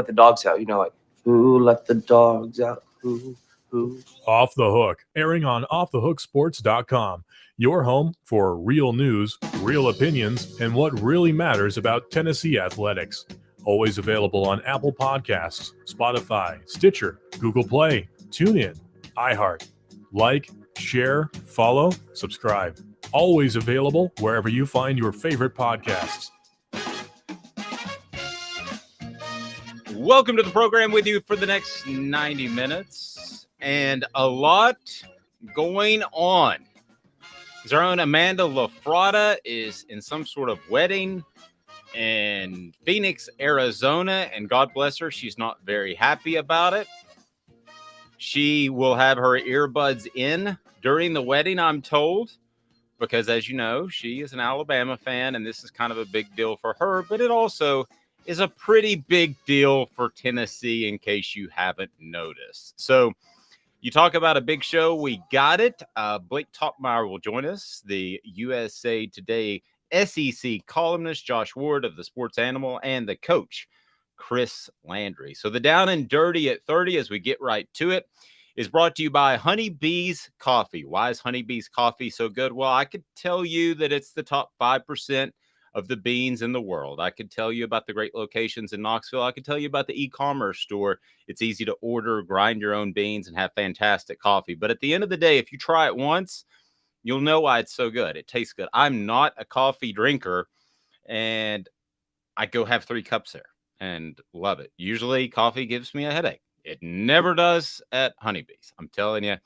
let the dogs out. Like, who let the dogs out? Who? Off the Hook, airing on offthehooksports.com. Your home for real news, real opinions, and what really matters about Tennessee athletics. Always available on Apple Podcasts, Spotify, Stitcher, Google Play, TuneIn, iHeart. Like, share, follow, subscribe. Always available wherever you find your favorite podcasts. Welcome to the program with you for the next 90 minutes. And a lot going on. Our own Amanda LaFrada is in some sort of wedding in Phoenix, Arizona, and God bless her, she's not very happy about it. She will have her earbuds in during the wedding, I'm told, because as you know, she is an Alabama fan, and this is kind of a big deal for her, but it also is a pretty big deal for Tennessee in case you haven't noticed. So you talk about a big show, we got it. Blake Toppmeyer will join us, the USA Today SEC columnist, Josh Ward of the Sports Animal, and the coach, Chris Landry. So the Down and Dirty at 30, as we get right to it, is brought to you by Honeybee's Coffee. Why is Honeybee's Coffee so good? Well, I could tell you that it's the top 5% of the beans in the world. I could tell you about the great locations in Knoxville. I could tell you about the e-commerce store. It's easy to order, grind your own beans, and have fantastic coffee. But at the end of the day, if you try it once, you'll know why it's so good. It tastes good. I'm not a coffee drinker, and I go have 3 cups there and love it. Usually coffee gives me a headache. It never does at Honeybee's. I'm telling you,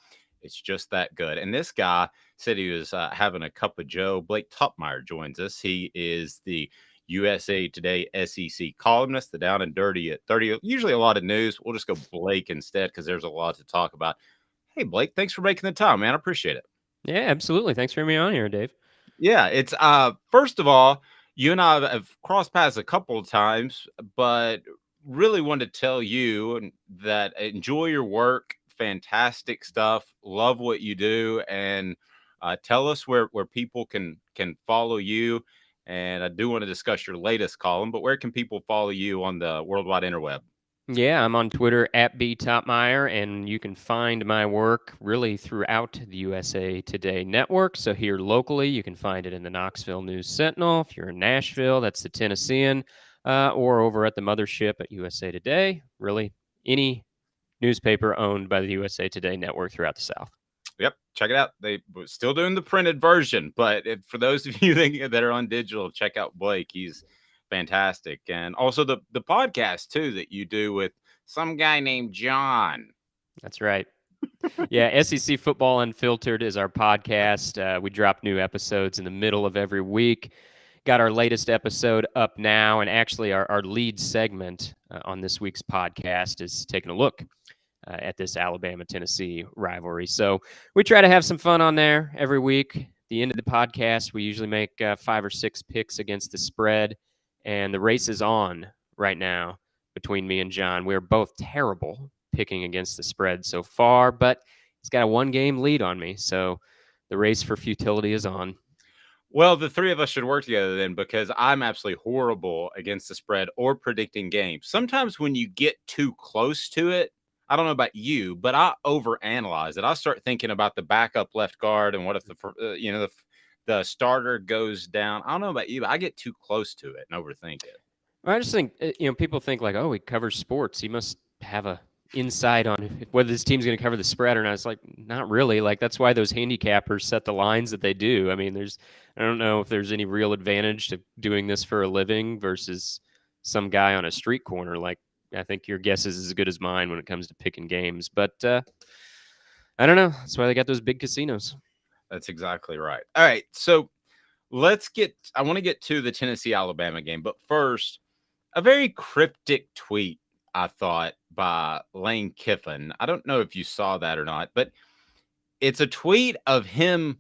it's just that good. And this guy said he was having a cup of joe. Blake Toppmeyer joins us. He is the USA Today SEC columnist, the Down and Dirty at 30. Usually a lot of news. We'll just go Blake instead because there's a lot to talk about. Hey, Blake, thanks for making the time, man. I appreciate it. Yeah, absolutely. Thanks for having me on here, Dave. Yeah, it's first of all, you and I have crossed paths a couple of times, but really wanted to tell you that enjoy your work. Fantastic stuff. Love what you do. And tell us where people can follow you. And I do want to discuss your latest column, but where can people follow you on the worldwide interweb? Yeah, I'm on Twitter at @BToppmeyer, and you can find my work really throughout the USA Today network. So here locally, you can find it in the Knoxville News Sentinel. If you're in Nashville, that's the Tennessean, or over at the mothership at USA Today. Really, any newspaper owned by the USA Today network throughout the South. Yep, check it out. They were still doing the printed version, but for those of you that are on digital, check out Blake. He's fantastic. And also the podcast too that you do with some guy named John. That's right. Yeah, SEC Football Unfiltered is our podcast. We drop new episodes in the middle of every week. Got our latest episode up now, and actually our lead segment on this week's podcast is taking a look at this Alabama-Tennessee rivalry. So we try to have some fun on there every week. At the end of the podcast, we usually make 5 or 6 picks against the spread, and the race is on right now between me and John. We're both terrible picking against the spread so far, but he's got a 1-game lead on me, so the race for futility is on. Well, the 3 of us should work together then, because I'm absolutely horrible against the spread or predicting games. Sometimes when you get too close to it, I don't know about you, but I overanalyze it. I start thinking about the backup left guard and what if the starter goes down. I don't know about you, but I get too close to it and overthink it. I just think, people think like, oh, he covers sports. He must have a insight on whether this team's going to cover the spread or not. It's like, not really. Like, that's why those handicappers set the lines that they do. I mean, I don't know if there's any real advantage to doing this for a living versus some guy on a street corner. Like, I think your guess is as good as mine when it comes to picking games. But I don't know. That's why they got those big casinos. That's exactly right. All right. So I want to get to the Tennessee-Alabama game. But first, a very cryptic tweet, I thought, by Lane Kiffin. I don't know if you saw that or not, but it's a tweet of him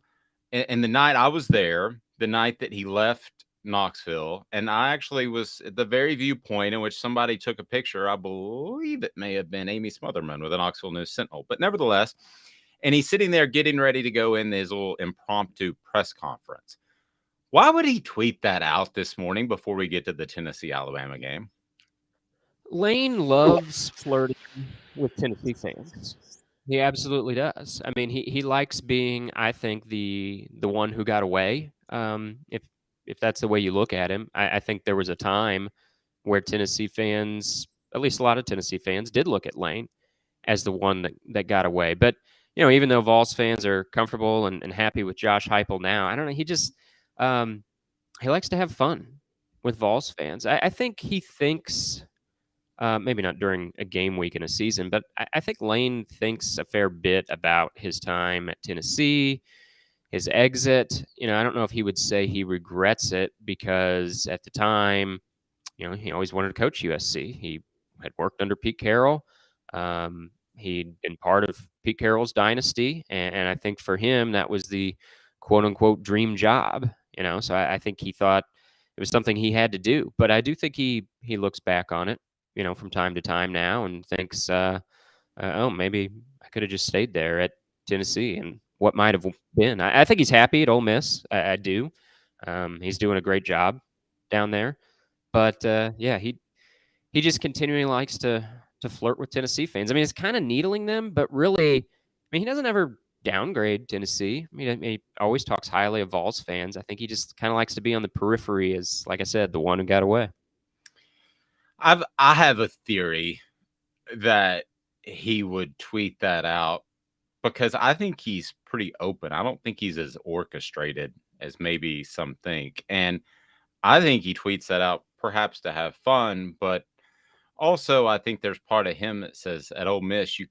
in the night I was there, the night that he left Knoxville, and I actually was at the very viewpoint in which somebody took a picture. I believe it may have been Amy Smotherman with the Knoxville News Sentinel, but nevertheless, and he's sitting there getting ready to go in his little impromptu press conference. Why would he tweet that out this morning before we get to the Tennessee-Alabama game? Lane loves flirting with Tennessee fans. He absolutely does. I mean, he likes being, I think, the one who got away. If that's the way you look at him, I think there was a time where Tennessee fans, at least a lot of Tennessee fans, did look at Lane as the one that got away. But even though Vols fans are comfortable and happy with Josh Heupel now, I don't know. He just he likes to have fun with Vols fans. I think he thinks. Maybe not during a game week in a season, but I think Lane thinks a fair bit about his time at Tennessee, his exit. I don't know if he would say he regrets it because at the time, he always wanted to coach USC. He had worked under Pete Carroll. He'd been part of Pete Carroll's dynasty, and I think for him that was the quote unquote dream job. So I think he thought it was something he had to do. But I do think he looks back on it, from time to time now and thinks, oh, maybe I could have just stayed there at Tennessee and what might have been. I think he's happy at Ole Miss. I do. He's doing a great job down there. But yeah, he just continually likes to flirt with Tennessee fans. I mean, it's kind of needling them, but really, I mean, he doesn't ever downgrade Tennessee. I mean, he always talks highly of Vols fans. I think he just kind of likes to be on the periphery as, like I said, the one who got away. I have a theory that he would tweet that out because I think he's pretty open. I don't think he's as orchestrated as maybe some think. And I think he tweets that out perhaps to have fun, but also I think there's part of him that says at Ole Miss you're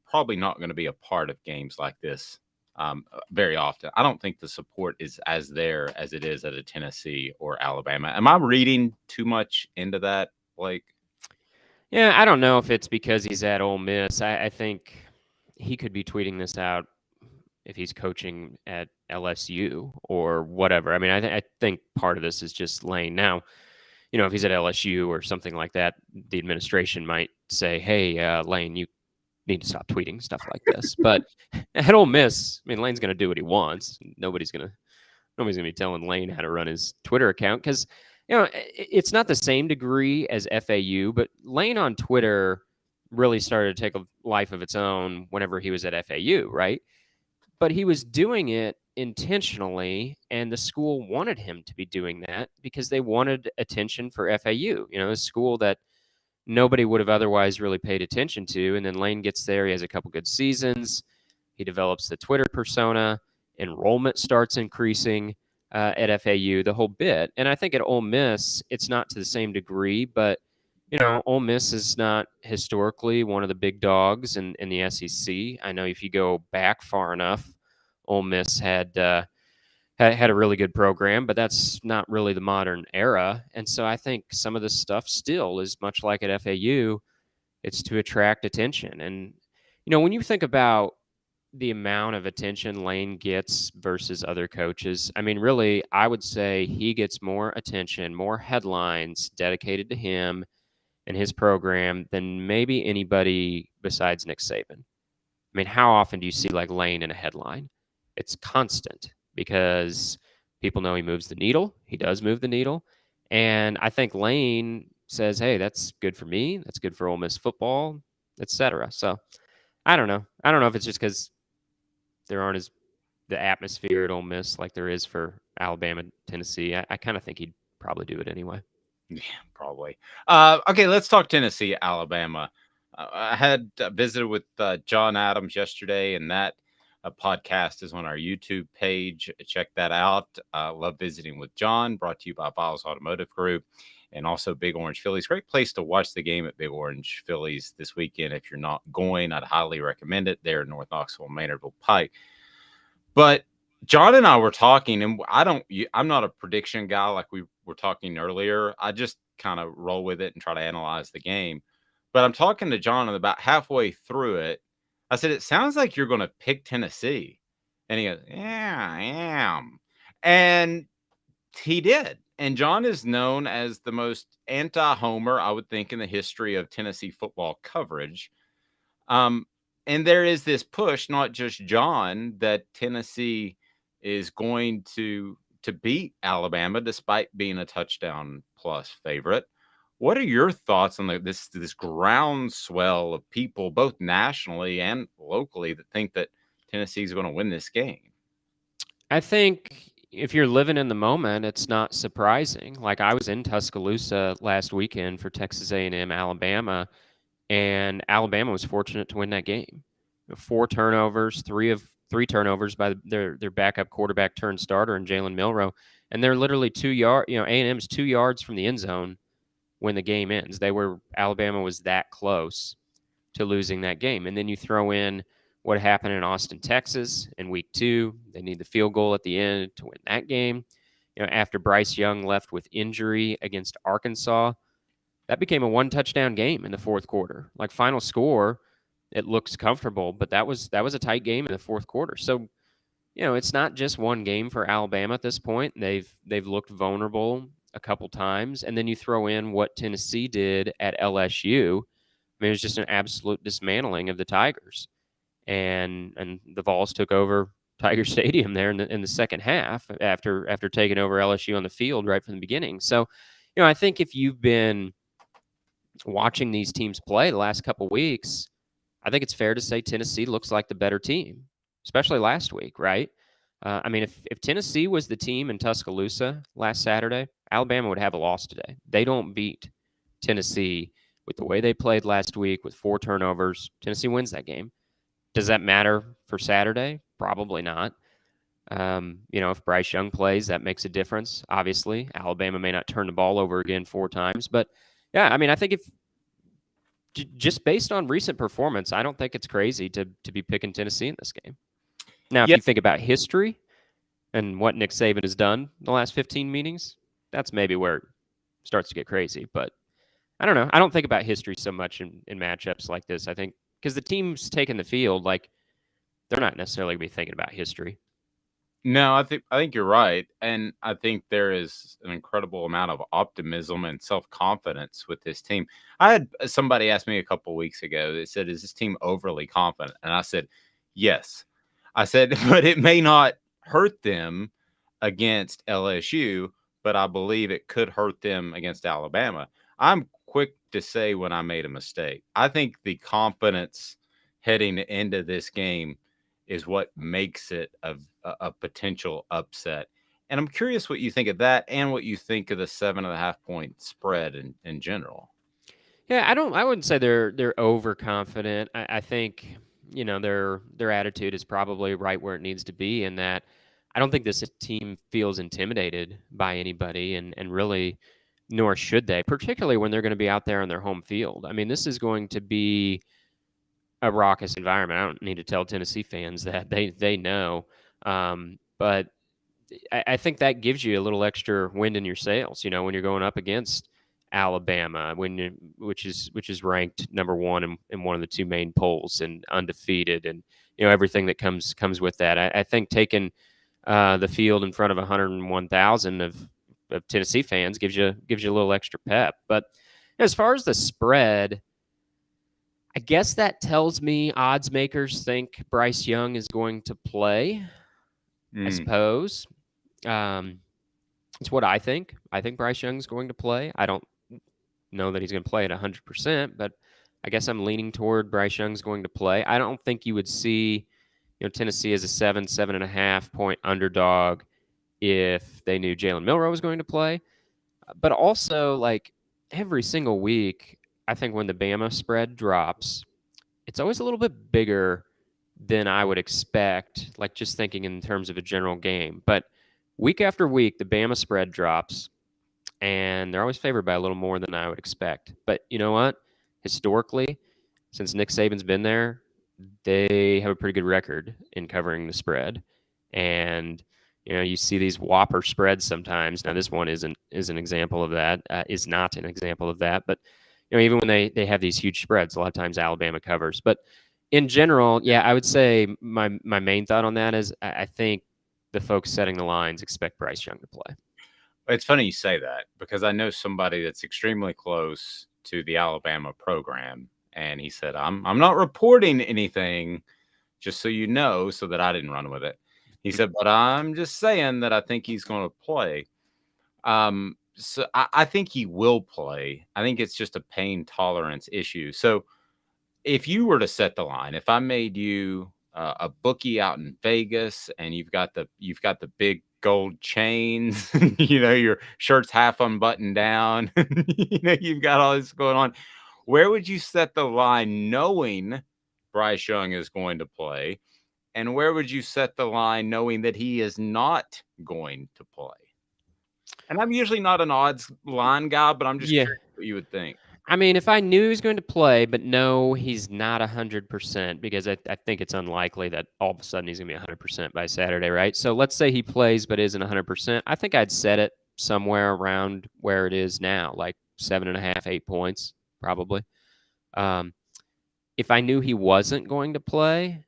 probably not going to be a part of games like this very often. I don't think the support is as there as it is at a Tennessee or Alabama. Am I reading too much into that, Blake? Yeah, I don't know if it's because he's at Ole Miss. I think he could be tweeting this out if he's coaching at LSU or whatever. I mean, I think part of this is just Lane. Now, if he's at LSU or something like that, the administration might say, hey, Lane, you need to stop tweeting stuff like this. But at Ole Miss, I mean, Lane's going to do what he wants. Nobody's going to be telling Lane how to run his Twitter account because, it's not the same degree as FAU, but Lane on Twitter really started to take a life of its own whenever he was at FAU, right? But he was doing it intentionally, and the school wanted him to be doing that because they wanted attention for FAU, a school that nobody would have otherwise really paid attention to. And then Lane gets there. He has a couple good seasons. He develops the Twitter persona. Enrollment starts increasing at FAU, the whole bit. And I think at Ole Miss, it's not to the same degree, but Ole Miss is not historically one of the big dogs in the SEC. I know if you go back far enough, Ole Miss had a really good program, but that's not really the modern era. And so I think some of this stuff still is much like at FAU. It's to attract attention. And, when you think about the amount of attention Lane gets versus other coaches, I mean, really, I would say he gets more attention, more headlines dedicated to him and his program than maybe anybody besides Nick Saban. I mean, how often do you see like Lane in a headline? It's constant because people know he moves the needle. He does move the needle. And I think Lane says, hey, that's good for me. That's good for Ole Miss football, etc. So I don't know. I don't know if it's just because there aren't the atmosphere at Ole Miss like there is for Alabama, Tennessee. I kind of think he'd probably do it anyway. Yeah, probably. Okay, let's talk Tennessee, Alabama. I had visited with John Adams yesterday, and that podcast is on our YouTube page. Check that out. Love visiting with John, brought to you by Biles Automotive Group and also Big Orange Phillies. Great place to watch the game at Big Orange Phillies this weekend. If you're not going, I'd highly recommend it there in North Knoxville, Maynardville Pike. But John and I were talking, and I'm not a prediction guy like we were talking earlier. I just kind of roll with it and try to analyze the game. But I'm talking to John, and about halfway through it, I said, it sounds like you're going to pick Tennessee. And he goes, yeah, I am. And he did. And John is known as the most anti-homer, I would think, in the history of Tennessee football coverage. And there is this push, not just John, that Tennessee is going to beat Alabama despite being a touchdown plus favorite. What are your thoughts on this groundswell of people, both nationally and locally, that think that Tennessee is going to win this game? I think if you're living in the moment, it's not surprising. Like I was in Tuscaloosa last weekend for Texas A&M Alabama, and Alabama was fortunate to win that game. 4 turnovers, three turnovers by their backup quarterback turned starter and Jalen Milroe, and they're literally 2 yards. A&M's 2 yards from the end zone when the game ends. Alabama was that close to losing that game, and then you throw in what happened in Austin, Texas in week 2. They need the field goal at the end to win that game. After Bryce Young left with injury against Arkansas, that became a 1-touchdown game in the fourth quarter. Like final score, it looks comfortable, but that was a tight game in the fourth quarter. So, it's not just one game for Alabama at this point. They've looked vulnerable a couple times, and then you throw in what Tennessee did at LSU. I mean, it was just an absolute dismantling of the Tigers, and the Vols took over Tiger Stadium there in the second half after taking over LSU on the field right from the beginning. So, I think if you've been watching these teams play the last couple weeks, I think it's fair to say Tennessee looks like the better team, especially last week, right? I mean, if Tennessee was the team in Tuscaloosa last Saturday, Alabama would have a loss today. They don't beat Tennessee with the way they played last week with 4 turnovers. Tennessee wins that game. Does that matter for Saturday? Probably not. If Bryce Young plays, that makes a difference. Obviously, Alabama may not turn the ball over again 4 times, but yeah, I mean, I think if just based on recent performance, I don't think it's crazy to be picking Tennessee in this game. Now, if you think about history and what Nick Saban has done the last 15 meetings, that's maybe where it starts to get crazy. But I don't know. I don't think about history so much in matchups like this. I think because the teams taking the field, like they're not necessarily going to be thinking about history. No, I think you're right, and I think there is an incredible amount of optimism and self-confidence with this team. I had somebody ask me a couple weeks ago. They said, "Is this team overly confident?" And I said, "Yes." I said, "But it may not hurt them against LSU, but I believe it could hurt them against Alabama." I'm quick to say when I made a mistake. I think the confidence heading into this game is what makes it a potential upset. And I'm curious what you think of that and what you think of the 7.5 point spread in general. Yeah, I wouldn't say they're overconfident. I think, their attitude is probably right where it needs to be, in that I don't think this team feels intimidated by anybody, and really nor should they, particularly when they're going to be out there on their home field. I mean, this is going to be a raucous environment. I don't need to tell Tennessee fans that. They know. But I think that gives you a little extra wind in your sails, when you're going up against Alabama, which is ranked number 1 in one of the 2 main polls and undefeated, and everything that comes with that. I think taking the field in front of 101,000 of Tennessee fans gives you a little extra pep. But as far as the spread, I guess that tells me odds makers think Bryce Young is going to play, I suppose. It's what I think. I think Bryce Young's going to play. I don't know that he's going to play at 100%, but I guess I'm leaning toward Bryce Young's going to play. I don't think you would see Tennessee as a 7.5 point underdog if they knew Jalen Milroe was going to play. But also, like, every single week, I think when the Bama spread drops, it's always a little bit bigger than I would expect, like just thinking in terms of a general game. But week after week, the Bama spread drops, and they're always favored by a little more than I would expect. But you know what? Historically, since Nick Saban's been there, they have a pretty good record in covering the spread. And you see these whopper spreads sometimes. Now, this one is an example of that. Is not an example of that, but even when they have these huge spreads, a lot of times Alabama covers. But in general, yeah, I would say my main thought on that is I think the folks setting the lines expect Bryce Young to play. It's funny you say that, because I know somebody that's extremely close to the Alabama program, and he said, I'm not reporting anything, just so you know, so that I didn't run with it. He said, but I'm just saying that I think he's going to play. So I think he will play. I think it's just a pain tolerance issue. So if you were to set the line, if I made you a bookie out in Vegas, and you've got the big gold chains, your shirt's half unbuttoned down, you've got all this going on, where would you set the line knowing Bryce Young is going to play? And where would you set the line knowing that he is not going to play? And I'm usually not an odds line guy, but I'm just curious what you would think. I mean, if I knew he was going to play, but no, he's not 100%, because I think it's unlikely that all of a sudden he's going to be 100% by Saturday, right? So let's say he plays but isn't 100%. I think I'd set it somewhere around where it is now, like 7.5, 8 points, probably. If I knew he wasn't going to play,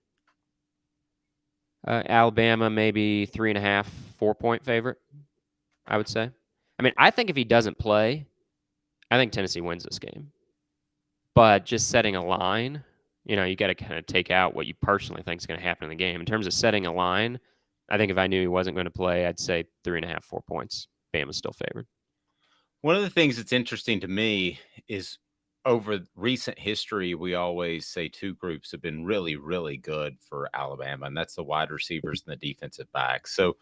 Alabama maybe 3.5, 4-point favorite, I would say. I mean, I think if he doesn't play, I think Tennessee wins this game. But just setting a line, you got to kind of take out what you personally think is going to happen in the game. In terms of setting a line, I think if I knew he wasn't going to play, I'd say 3.5, 4 points. Bama's still favored. One of the things that's interesting to me is over recent history, we always say two groups have been really, really good for Alabama, and that's the wide receivers and the defensive backs. So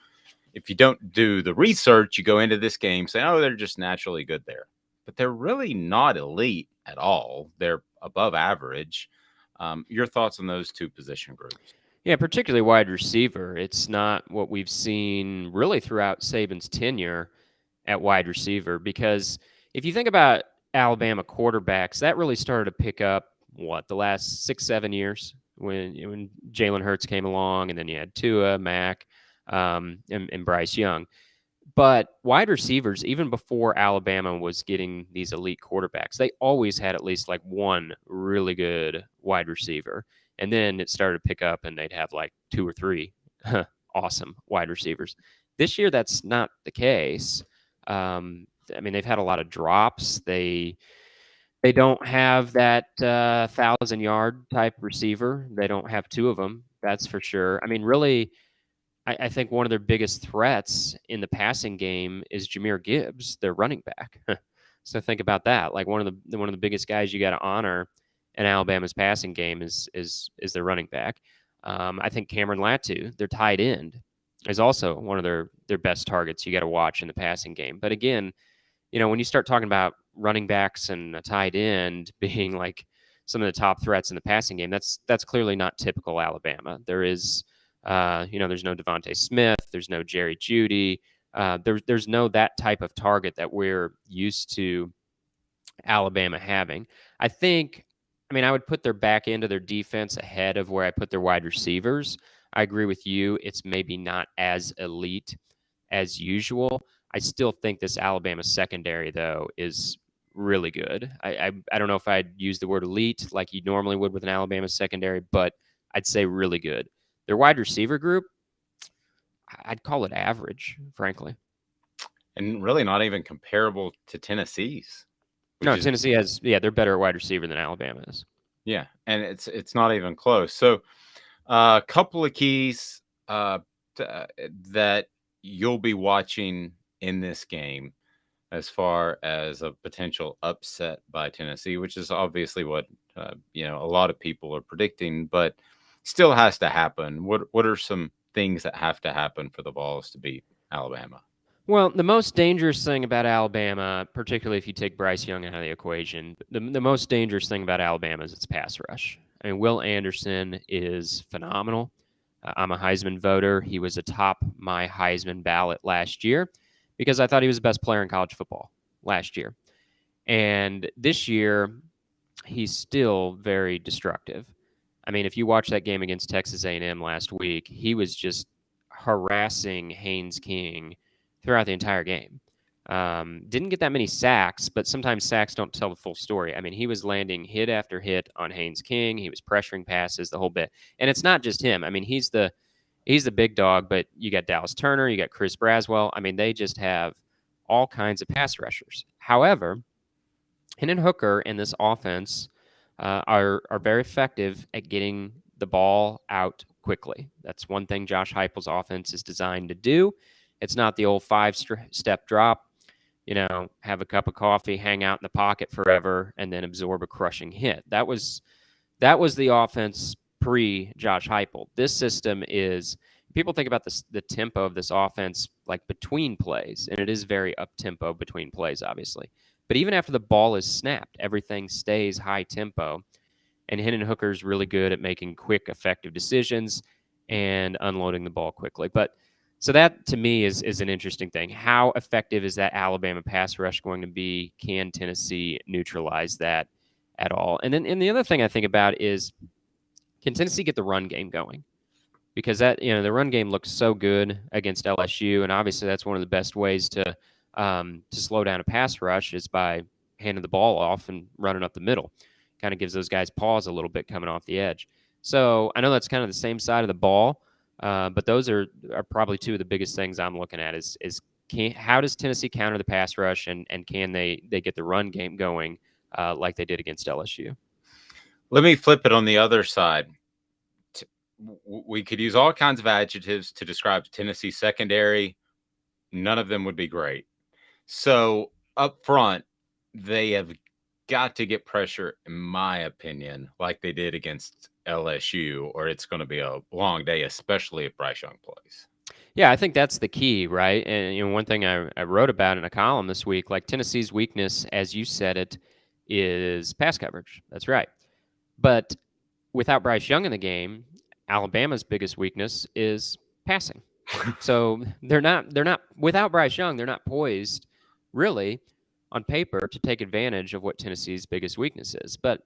if you don't do the research, you go into this game saying, oh, they're just naturally good there. But they're really not elite at all. They're above average. Your thoughts on those two position groups? Yeah, particularly wide receiver. It's not what we've seen really throughout Saban's tenure at wide receiver, because if you think about Alabama quarterbacks, that really started to pick up, the last 6-7 years when Jalen Hurts came along, and then you had Tua, Mac, and Bryce Young. But wide receivers, even before Alabama was getting these elite quarterbacks, they always had at least like one really good wide receiver. And then it started to pick up, and they'd have like 2 or 3 awesome wide receivers. This year, that's not the case. I mean, they've had a lot of drops. They don't have that 1,000-yard type receiver. They don't have 2 of them, that's for sure. I mean, really, I think one of their biggest threats in the passing game is Jahmyr Gibbs, their running back. So think about that. Like one of the biggest guys you got to honor in Alabama's passing game is their running back. I think Cameron Latu, their tight end, is also one of their best targets you got to watch in the passing game. But again, when you start talking about running backs and a tight end being like some of the top threats in the passing game, that's clearly not typical Alabama. There is. There's no Devontae Smith. There's no Jerry Jeudy. There's no that type of target that we're used to Alabama having. I would put their back end of their defense ahead of where I put their wide receivers. I agree with you. It's maybe not as elite as usual. I still think this Alabama secondary, though, is really good. I don't know if I'd use the word elite like you normally would with an Alabama secondary, but I'd say really good. Their wide receiver group, I'd call it average, frankly. And really not even comparable to Tennessee's. No, Tennessee has, they're better at wide receiver than Alabama is. Yeah, and it's not even close. So a couple of keys that you'll be watching in this game as far as a potential upset by Tennessee, which is obviously what a lot of people are predicting, but still has to happen. What are some things that have to happen for the Vols to beat Alabama? Well, the most dangerous thing about Alabama, particularly if you take Bryce Young out of the equation, the most dangerous thing about Alabama is its pass rush. I mean, Will Anderson is phenomenal. I'm a Heisman voter. He was atop my Heisman ballot last year because I thought he was the best player in college football last year. And this year, he's still very destructive. I mean, if you watch that game against Texas A&M last week, he was just harassing Haynes King throughout the entire game. Didn't get that many sacks, but sometimes sacks don't tell the full story. I mean, he was landing hit after hit on Haynes King. He was pressuring passes, the whole bit. And it's not just him. I mean, he's the big dog, but you got Dallas Turner, you got Chris Braswell. I mean, they just have all kinds of pass rushers. However, Hendon Hooker and this offense are very effective at getting the ball out quickly. That's one thing Josh Heupel's offense is designed to do. It's not the old 5-step drop. have a cup of coffee, hang out in the pocket forever, and then absorb a crushing hit. That was the offense pre-Josh Heupel. This system is, people think about the tempo of this offense like between plays, and it is very up-tempo between plays, obviously. But even after the ball is snapped, everything stays high tempo. And Hendon Hooker's really good at making quick, effective decisions and unloading the ball quickly. But so that, to me, is an interesting thing. How effective is that Alabama pass rush going to be? Can Tennessee neutralize that at all? And then the other thing I think about is, can Tennessee get the run game going? Because that, the run game looks so good against LSU, and obviously that's one of the best ways to slow down a pass rush is by handing the ball off and running up the middle. Kind of gives those guys pause a little bit coming off the edge. So I know that's kind of the same side of the ball, but those are probably two of the biggest things I'm looking at is how does Tennessee counter the pass rush, and can they get the run game going like they did against LSU? Let me flip it on the other side. We could use all kinds of adjectives to describe Tennessee secondary. None of them would be great. So up front, they have got to get pressure, in my opinion, like they did against LSU, or it's going to be a long day, especially if Bryce Young plays. Yeah, I think that's the key, right? And one thing I wrote about in a column this week, like Tennessee's weakness, as you said it, is pass coverage. That's right. But without Bryce Young in the game, Alabama's biggest weakness is passing. So they're not without Bryce Young, they're not poised really on paper to take advantage of what Tennessee's biggest weakness is. But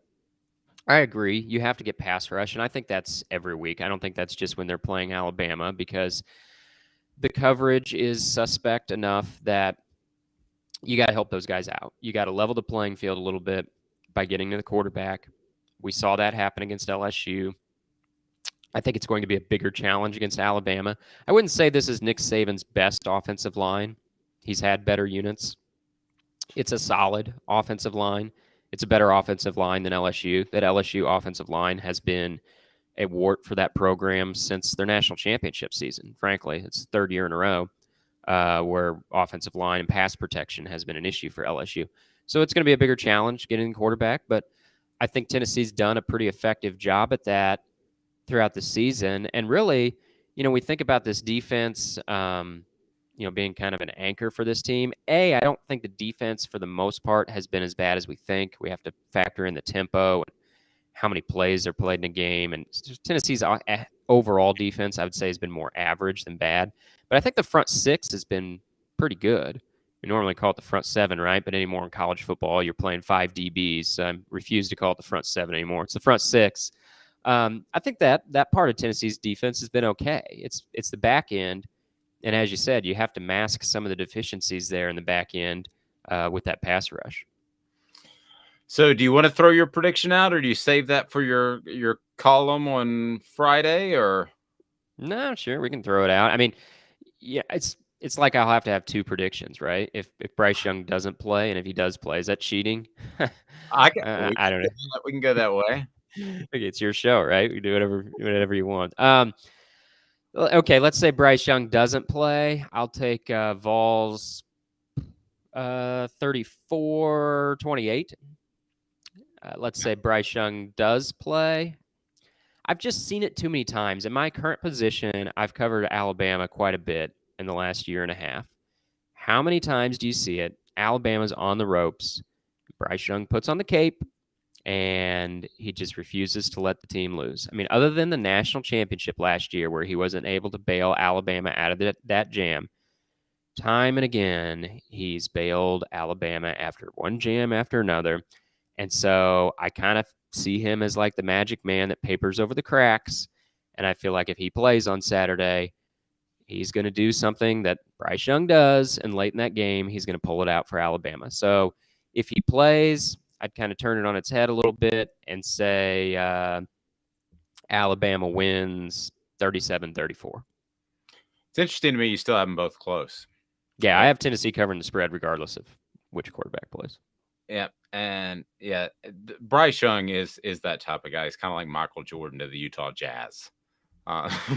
I agree, you have to get pass rush, and I think that's every week. I don't think that's just when they're playing Alabama, because the coverage is suspect enough that you got to help those guys out. You got to level the playing field a little bit by getting to the quarterback. We saw that happen against LSU. I think it's going to be a bigger challenge against Alabama. I wouldn't say this is Nick Saban's best offensive line. He's had better units. It's a solid offensive line. It's a better offensive line than LSU. That LSU offensive line has been a wart for that program since their national championship season. Frankly, it's the third year in a row where offensive line and pass protection has been an issue for LSU. So it's going to be a bigger challenge getting the quarterback, but I think Tennessee's done a pretty effective job at that throughout the season. And really, we think about this defense, being kind of an anchor for this team. I don't think the defense for the most part has been as bad as we think. We have to factor in the tempo and how many plays are played in a game. And Tennessee's overall defense, I would say, has been more average than bad. But I think the front six has been pretty good. We normally call it the front seven, right? But anymore in college football, you're playing 5 DBs. So I refuse to call it the front seven anymore. It's the front six. I think that part of Tennessee's defense has been okay. It's the back end. And as you said, you have to mask some of the deficiencies there in the back end with that pass rush. So do you want to throw your prediction out, or do you save that for your column on Friday? Or no, sure, we can throw it out. I mean, yeah, it's like I'll have to have two predictions, right? If Bryce Young doesn't play, and if he does play, is that cheating? I don't know. We can go that way. Okay, it's your show, right? We do whatever you want. Okay, let's say Bryce Young doesn't play. I'll take Vols 34-28. Let's say Bryce Young does play. I've just seen it too many times. In my current position, I've covered Alabama quite a bit in the last year and a half. How many times do you see it? Alabama's on the ropes. Bryce Young puts on the cape, and he just refuses to let the team lose. I mean, other than the national championship last year where he wasn't able to bail Alabama out of that jam, time and again, he's bailed Alabama after one jam after another. And so I kind of see him as like the magic man that papers over the cracks. And I feel like if he plays on Saturday, he's going to do something that Bryce Young does. And late in that game, he's going to pull it out for Alabama. So if he plays, I'd kind of turn it on its head a little bit and say Alabama wins 37-34. It's interesting to me you still have them both close. Yeah, I have Tennessee covering the spread regardless of which quarterback plays. Yeah, and Bryce Young is that type of guy. He's kind of like Michael Jordan to the Utah Jazz.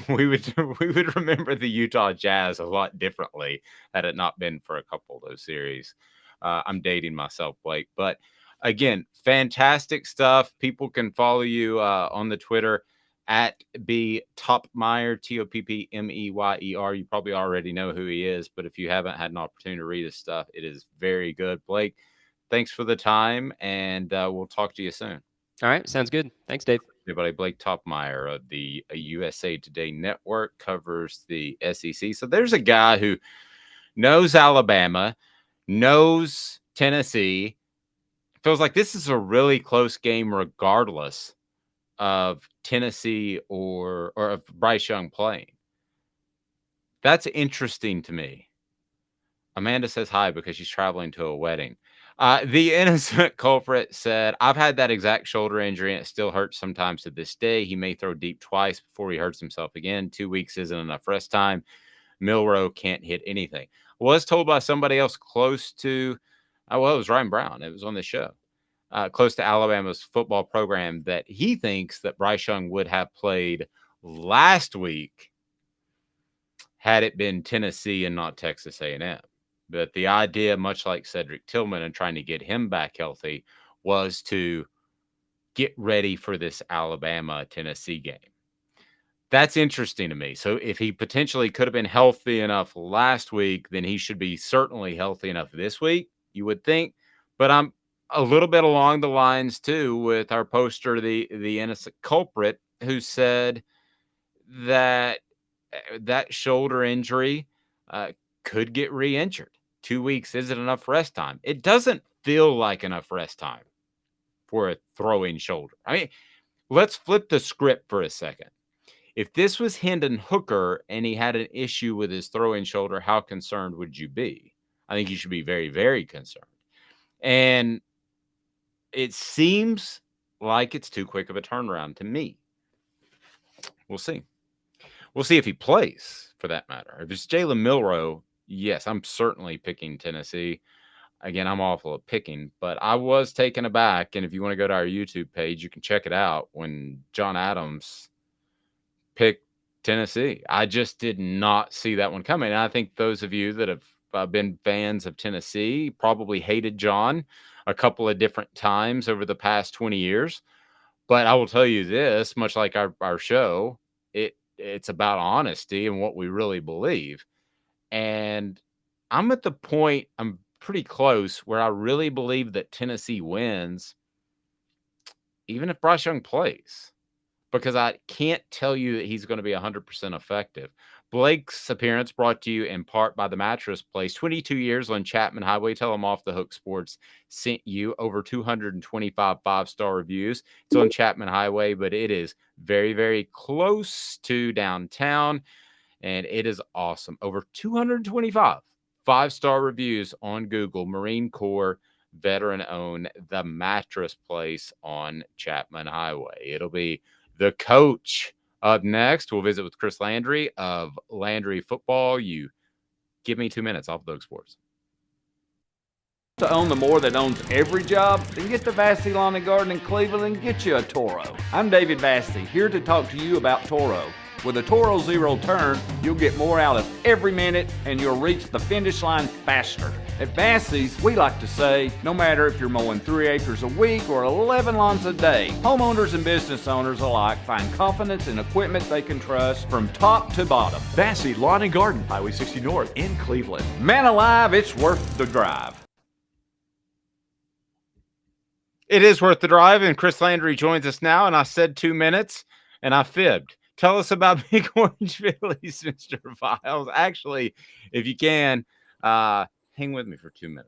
we would remember the Utah Jazz a lot differently had it not been for a couple of those series. I'm dating myself, Blake, but again, fantastic stuff. People can follow you on the Twitter at B Toppmeyer, Toppmeyer. You probably already know who he is, but if you haven't had an opportunity to read his stuff, it is very good. Blake, thanks for the time, and we'll talk to you soon. All right, sounds good. Thanks, Dave. Everybody, Blake Toppmeyer of the USA Today Network covers the SEC. So there's a guy who knows Alabama, knows Tennessee, feels like this is a really close game regardless of Tennessee or of Bryce Young playing. That's interesting to me. Amanda says hi because she's traveling to a wedding. The innocent culprit said, I've had that exact shoulder injury and it still hurts sometimes to this day. He may throw deep twice before he hurts himself again. 2 weeks isn't enough rest time. Milroe can't hit anything. I was told by somebody else close to, it was Ryan Brown. It was on the show. Close to Alabama's football program that he thinks that Bryce Young would have played last week had it been Tennessee and not Texas A&M. But the idea, much like Cedric Tillman and trying to get him back healthy, was to get ready for this Alabama-Tennessee game. That's interesting to me. So if he potentially could have been healthy enough last week, then he should be certainly healthy enough this week, you would think. But I'm a little bit along the lines, too, with our poster, the innocent culprit, who said that that shoulder injury could get re-injured. 2 weeks isn't enough rest time. It doesn't feel like enough rest time for a throwing shoulder. I mean, let's flip the script for a second. If this was Hendon Hooker and he had an issue with his throwing shoulder, how concerned would you be? I think you should be very, very concerned. And it seems like it's too quick of a turnaround to me. We'll see. We'll see if he plays, for that matter. If it's Jalen Milroe, yes, I'm certainly picking Tennessee. Again, I'm awful at picking, but I was taken aback. And if you want to go to our YouTube page, you can check it out when John Adams picked Tennessee. I just did not see that one coming. And I think those of you that have been fans of Tennessee probably hated John a couple of different times over the past 20 years. But I will tell you this, much like our show, it's about honesty and what we really believe. And I'm at the point, I'm pretty close, where I really believe that Tennessee wins, even if Bryce Young plays, because I can't tell you that he's going to be 100% effective. Blake's appearance brought to you in part by the Mattress Place. 22 years on Chapman Highway. Tell them Off the Hook Sports sent you over 225 five-star reviews. It's on Chapman Highway, but it is very, very close to downtown, and it is awesome. Over 225 five-star reviews on Google. Marine Corps, veteran-owned, the Mattress Place on Chapman Highway. It'll be the coach. Up next, we'll visit with Chris Landry of Landry Football. You give me 2 minutes off Thug Sports. To own the more that owns every job, then get to Vassy Lawn and Garden in Cleveland and get you a Toro. I'm David Vassy, here to talk to you about Toro. With a Toro Zero Turn, you'll get more out of every minute and you'll reach the finish line faster. At Vassy's, we like to say, no matter if you're mowing 3 acres a week or 11 lawns a day, homeowners and business owners alike find confidence in equipment they can trust from top to bottom. Vassy Lawn and Garden, Highway 60 North in Cleveland. Man alive, it's worth the drive. It is worth the drive, and Chris Landry joins us now, and I said 2 minutes, and I fibbed. Tell us about Big Orange Phillies, Mr. Viles. Actually, if you can, hang with me for 2 minutes.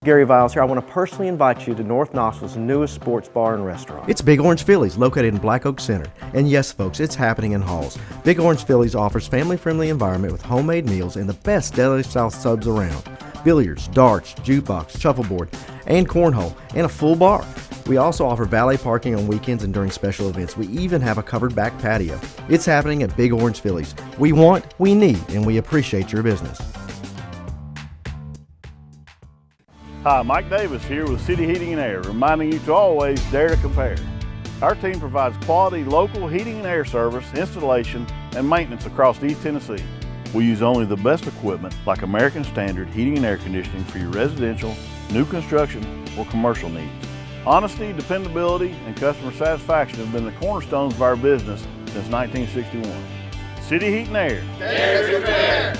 Gary Viles here. I want to personally invite you to North Knoxville's newest sports bar and restaurant. It's Big Orange Phillies, located in Black Oak Center. And yes, folks, it's happening in Halls. Big Orange Phillies offers family-friendly environment with homemade meals and the best deli-style subs around. Billiards, darts, jukebox, shuffleboard, and cornhole, and a full bar. We also offer valet parking on weekends and during special events. We even have a covered back patio. It's happening at Big Orange Phillies. We want, we need, and we appreciate your business. Hi, Mike Davis here with City Heating and Air, reminding you to always dare to compare. Our team provides quality local heating and air service, installation, and maintenance across East Tennessee. We use only the best equipment like American Standard heating and air conditioning for your residential, new construction, or commercial needs. Honesty, dependability, and customer satisfaction have been the cornerstones of our business since 1961. City Heat and Air. There's your bear.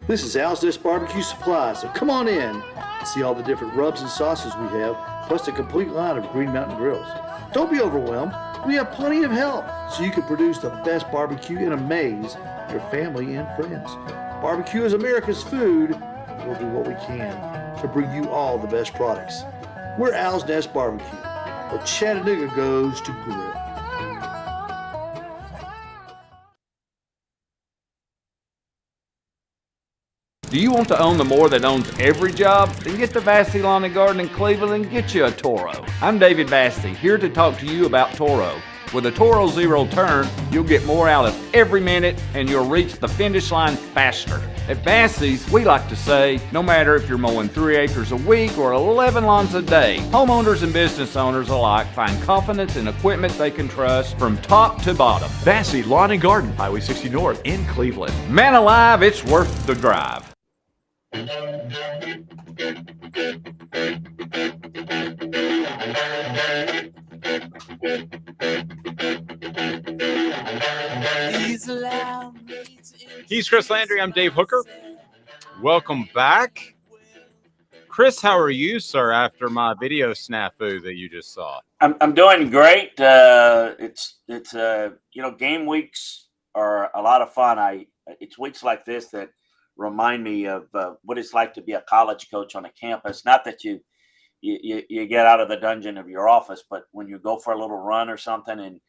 This is Al's Dish Barbecue Supply, so come on in and see all the different rubs and sauces we have, plus a complete line of Green Mountain grills. Don't be overwhelmed. We have plenty of help so you can produce the best barbecue and amaze your family and friends. Barbecue is America's food. We'll do what we can to bring you all the best products. We're Al's Nest Barbecue, but Chattanooga goes to grill. Do you want to own the more that owns every job? Then get to Vassey Lawn and Garden in Cleveland and get you a Toro. I'm David Vassey, here to talk to you about Toro. With a Toro Zero Turn, you'll get more out of every minute and you'll reach the finish line faster. At Vassey's, we like to say, no matter if you're mowing 3 acres a week or 11 lawns a day, homeowners and business owners alike find confidence in equipment they can trust from top to bottom. Vassey Lawn and Garden, Highway 60 North in Cleveland. Man alive, it's worth the drive. He's Chris Landry. I'm Dave Hooker. Welcome back. Chris, how are you, sir, after my video snafu that you just saw? I'm doing great. It's game weeks are a lot of fun. It's weeks like this that remind me of what it's like to be a college coach on a campus. Not that you get out of the dungeon of your office, but when you go for a little run or something and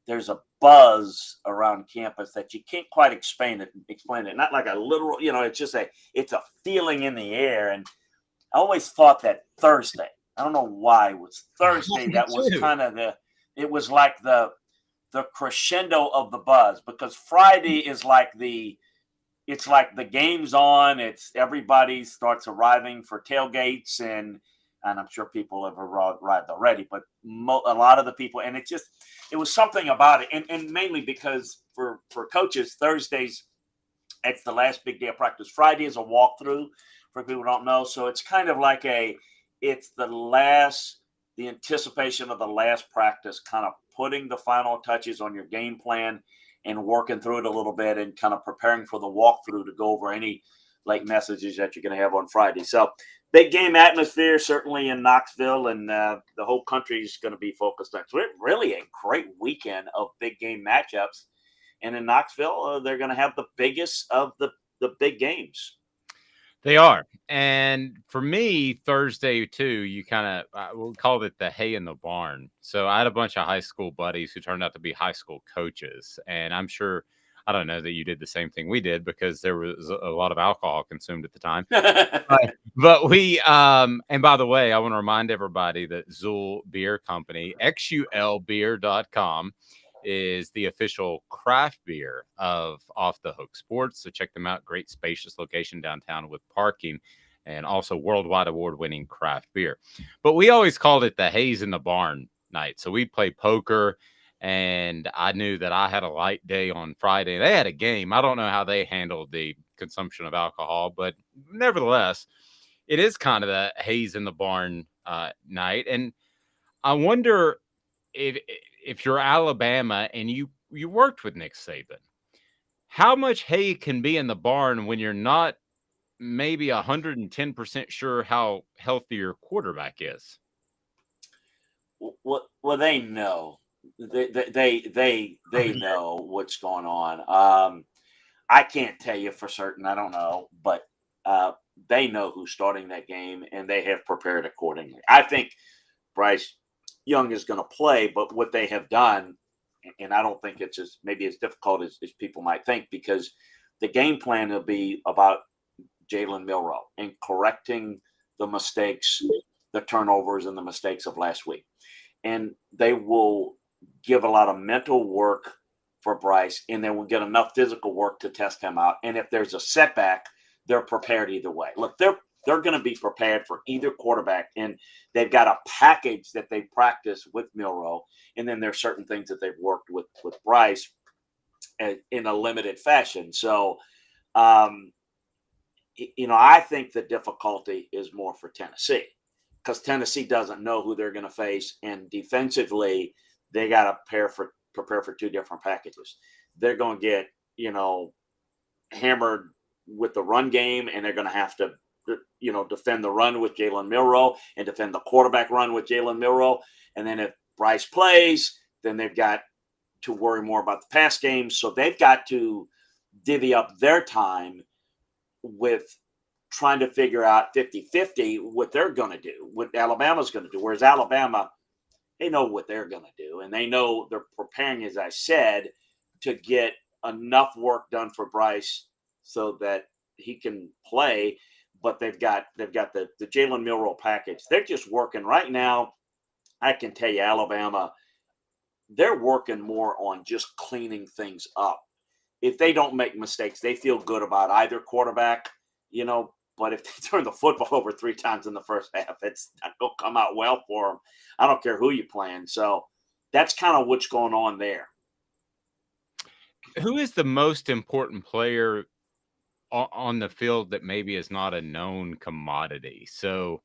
there's a buzz around campus that you can't quite explain it. Not like a literal, it's a feeling in the air. And I always thought that Thursday, I don't know why it was Thursday. That was kind of it was like the crescendo of the buzz, because Friday is it's like the game's on. It's everybody starts arriving for tailgates, and I'm sure people have arrived already, but a lot of the people, and it was something about it. And mainly because for coaches, Thursdays, it's the last big day of practice. Friday is a walkthrough for people who don't know. So it's kind of like it's the anticipation of the last practice, kind of putting the final touches on your game plan and working through it a little bit and kind of preparing for the walkthrough to go over any late messages that you're going to have on Friday. So big game atmosphere, certainly in Knoxville, and the whole country is going to be focused on it. So really a great weekend of big game matchups. And in Knoxville, they're going to have the biggest of the big games. They are. And for me, Thursday, too, you kind of, we'll call it the hay in the barn. So I had a bunch of high school buddies who turned out to be high school coaches. And I'm sure, I don't know that you did the same thing we did, because there was a lot of alcohol consumed at the time. But we, and by the way, I want to remind everybody that Zool Beer Company, xulbeer.com, is the official craft beer of Off the Hook Sports. So check them out. Great spacious location downtown with parking, and also worldwide award-winning craft beer. But we always called it the Haze in the Barn night. So we play poker, and I knew that I had a light day on Friday. They had a game. I don't know how they handled the consumption of alcohol, but nevertheless, it is kind of the Haze in the Barn night. And I wonder if you're Alabama and you worked with Nick Saban, how much hay can be in the barn when you're not maybe 110% sure how healthy your quarterback is? Well, they know. They know what's going on. I can't tell you for certain. I don't know, but they know who's starting that game, and they have prepared accordingly. I think Bryce Young is going to play, but what they have done, and I don't think it's maybe as difficult as people might think, because the game plan will be about Jalen Milroe and correcting the mistakes, the turnovers, and the mistakes of last week. And they will give a lot of mental work for Bryce, and then we'll get enough physical work to test him out. And if there's a setback, they're prepared either way. Look, they're going to be prepared for either quarterback, and they've got a package that they practice with Milroe, and then there's certain things that they've worked with Bryce in a limited fashion. So, I think the difficulty is more for Tennessee because Tennessee doesn't know who they're going to face, and defensively, they got to prepare for two different packages. They're going to get, hammered with the run game, and they're going to have to, defend the run with Jalen Milroe and defend the quarterback run with Jalen Milroe. And then if Bryce plays, then they've got to worry more about the pass game. So they've got to divvy up their time with trying to figure out 50-50 what they're going to do, what Alabama's going to do. Whereas Alabama, they know what they're going to do, and they know they're preparing, as I said, to get enough work done for Bryce so that he can play. But they've got the Jalen Milroe package. They're just working right now. I can tell you, Alabama, they're working more on just cleaning things up. If they don't make mistakes, they feel good about either quarterback, But if they turn the football over 3 times in the first half, it's not going to come out well for them. I don't care who you're playing. So that's kind of what's going on there. Who is the most important player on the field that maybe is not a known commodity? So,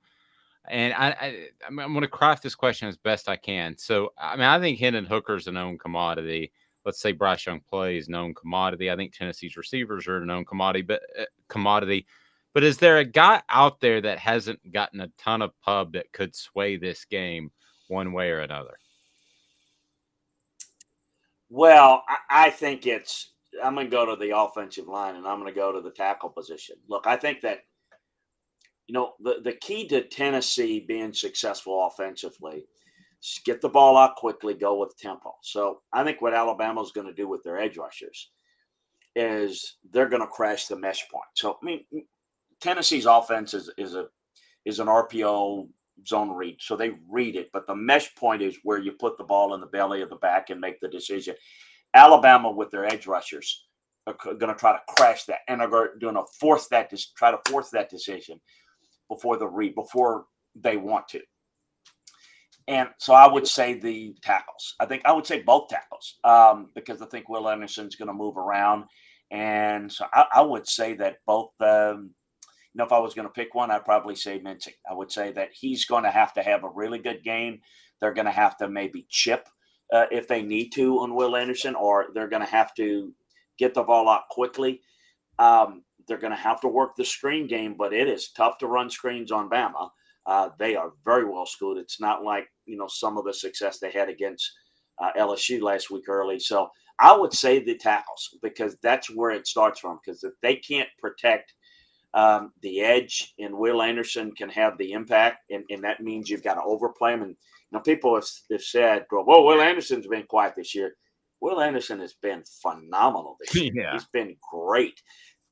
and I'm going to craft this question as best I can. So, I think Hendon Hooker's a known commodity. Let's say Bryce Young plays, known commodity. I think Tennessee's receivers are a known commodity. But is there a guy out there that hasn't gotten a ton of pub that could sway this game one way or another? Well, I think I'm going to go to the offensive line, and I'm going to go to the tackle position. Look, I think that, the key to Tennessee being successful offensively is get the ball out quickly, go with tempo. So I think what Alabama's going to do with their edge rushers is they're going to crash the mesh point. So, Tennessee's offense is an RPO zone read. So they read it, but the mesh point is where you put the ball in the belly of the back and make the decision. Alabama with their edge rushers are going to try to crash that, and are going to try to force that decision before the read, before they want to. And so I would say the tackles. I would say both tackles because I think Will Anderson's going to move around. And so I would say that both if I was going to pick one, I'd probably say Mincy. I would say that he's going to have a really good game. They're going to have to maybe chip if they need to on Will Anderson, or they're going to have to get the ball out quickly. They're going to have to work the screen game, but it is tough to run screens on Bama. They are very well schooled. It's not like, some of the success they had against LSU last week early. So I would say the tackles, because that's where it starts from. Because if they can't protect the edge, and Will Anderson can have the impact, and that means you've got to overplay him. And people have said, "Well, Will Anderson's been quiet this year." Will Anderson has been phenomenal this year. Yeah. He's been great.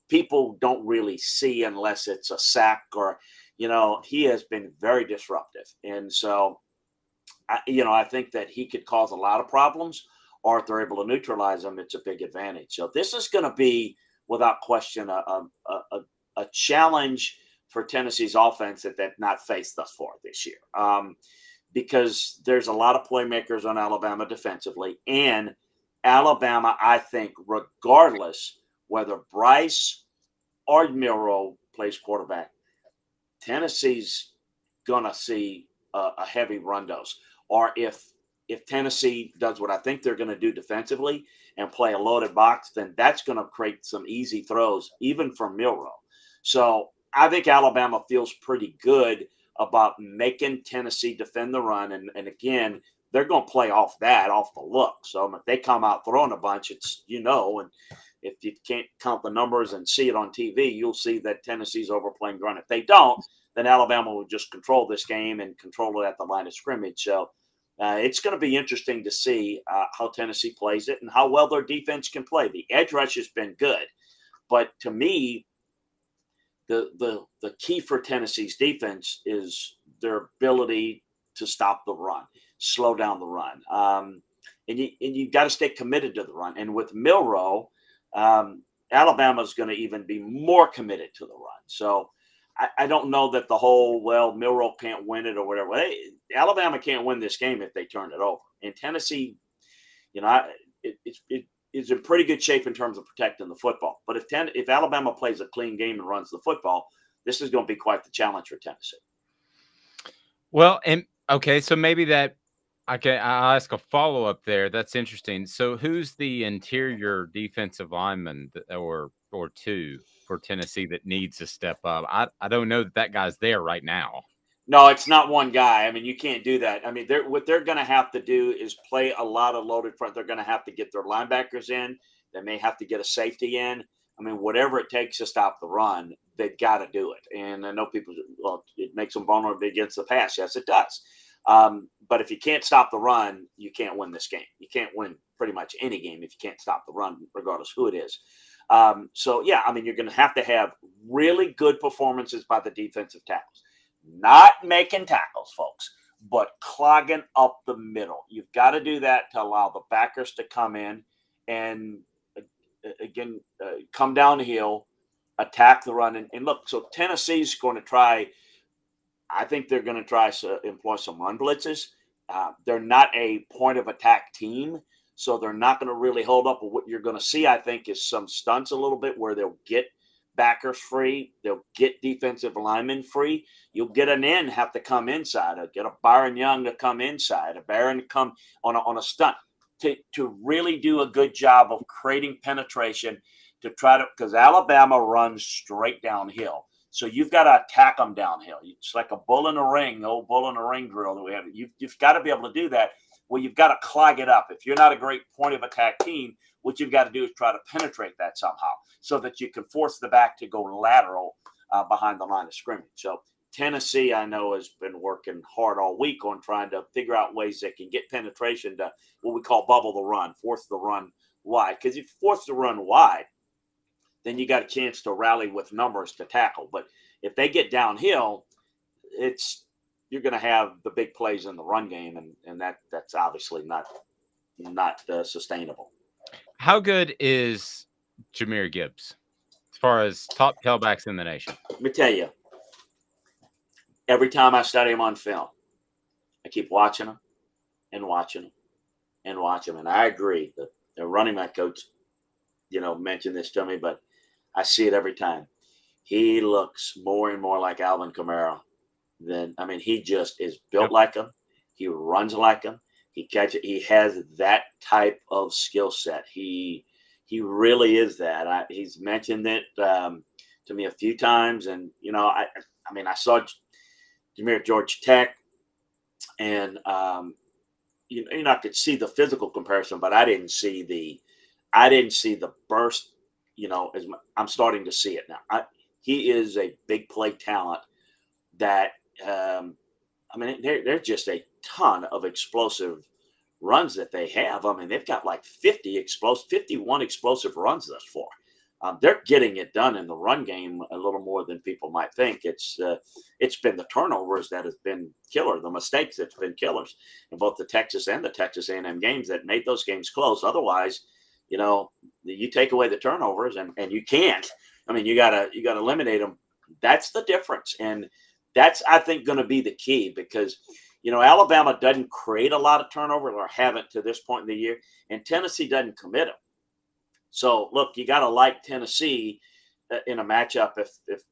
People don't really see unless it's a sack or, he has been very disruptive. And so, I think that he could cause a lot of problems, or if they're able to neutralize him, it's a big advantage. So this is going to be, without question, a challenge for Tennessee's offense that they've not faced thus far this year, because there's a lot of playmakers on Alabama defensively, and Alabama, I think, regardless whether Bryce or Milroe plays quarterback, Tennessee's gonna see a heavy run dose. Or if Tennessee does what I think they're going to do defensively and play a loaded box, then that's going to create some easy throws, even for Milroe. So I think Alabama feels pretty good about making Tennessee defend the run. And again, they're going to play off the look. So if they come out throwing a bunch, it's, and if you can't count the numbers and see it on TV, you'll see that Tennessee's overplaying the run. If they don't, then Alabama will just control this game and control it at the line of scrimmage. So it's going to be interesting to see how Tennessee plays it and how well their defense can play. The edge rush has been good, but to me, the key for Tennessee's defense is their ability to stop the run, slow down the run, and you got to stay committed to the run. And with Milroe, Alabama's going to even be more committed to the run. So I don't know that the whole, well, Milroe can't win it or whatever. Alabama can't win this game if they turn it over. And Tennessee, it is in pretty good shape in terms of protecting the football. But if Alabama plays a clean game and runs the football, this is going to be quite the challenge for Tennessee. Well, and okay, so maybe that I'll ask a follow-up there. That's interesting. So who's the interior defensive lineman or two for Tennessee that needs to step up? I don't know that guy's there right now. No, it's not one guy. I mean, you can't do that. I mean, what they're going to have to do is play a lot of loaded front. They're going to have to get their linebackers in. They may have to get a safety in. I mean, whatever it takes to stop the run, they've got to do it. And I know people, well, it makes them vulnerable against the pass. Yes, it does. But if you can't stop the run, you can't win this game. You can't win pretty much any game if you can't stop the run, regardless who it is. So, yeah, I mean, you're going to have really good performances by the defensive tackles. Not making tackles, folks, but clogging up the middle. You've got to do that to allow the backers to come in and, again, come down the hill, attack the run. And look, so Tennessee's going to try – I think they're going to try to employ some run blitzes. They're not a point-of-attack team, so they're not going to really hold up. But what you're going to see, I think, is some stunts a little bit where they'll get backers free. They'll get defensive linemen free. You'll get an end have to come inside. Or get a Byron Young to come inside. A Barron to come on a stunt to really do a good job of creating penetration to try to – because Alabama runs straight downhill. So you've got to attack them downhill. It's like a bull in a ring, the old bull in a ring drill that we have. You've got to be able to do that. Well, you've got to clog it up. If you're not a great point-of-attack team, what you've got to do is try to penetrate that somehow so that you can force the back to go lateral behind the line of scrimmage. So Tennessee, I know, has been working hard all week on trying to figure out ways that can get penetration to what we call bubble the run, force the run wide. Because if you force the run wide, then you got a chance to rally with numbers to tackle. But if they get downhill, you're going to have the big plays in the run game, and that's obviously not sustainable. How good is Jahmyr Gibbs as far as top tailbacks in the nation? Let me tell you, every time I study him on film, I keep watching him and watching him and watching him. And I agree that the running back coach, mentioned this to me, but I see it every time. He looks more and more like Alvin Kamara he just is built like him. He runs like him. He catches. He has that type of skill set. He really is that. He's mentioned it to me a few times, and I saw Jahmyr at Georgia Tech, and I could see the physical comparison, but I didn't see the burst. I'm starting to see it now. He is a big play talent that, there's just a ton of explosive runs that they have. I mean, they've got like 51 explosive runs thus far. They're getting it done in the run game a little more than people might think. It's been the turnovers that have been killer, the mistakes that's been killers in both the Texas and the Texas A&M games that made those games close. Otherwise, you take away the turnovers and you can't. I mean, you gotta eliminate them. That's the difference, and that's, I think, going to be the key because Alabama doesn't create a lot of turnovers or haven't to this point in the year, and Tennessee doesn't commit them. So look, you got to like Tennessee in a matchup if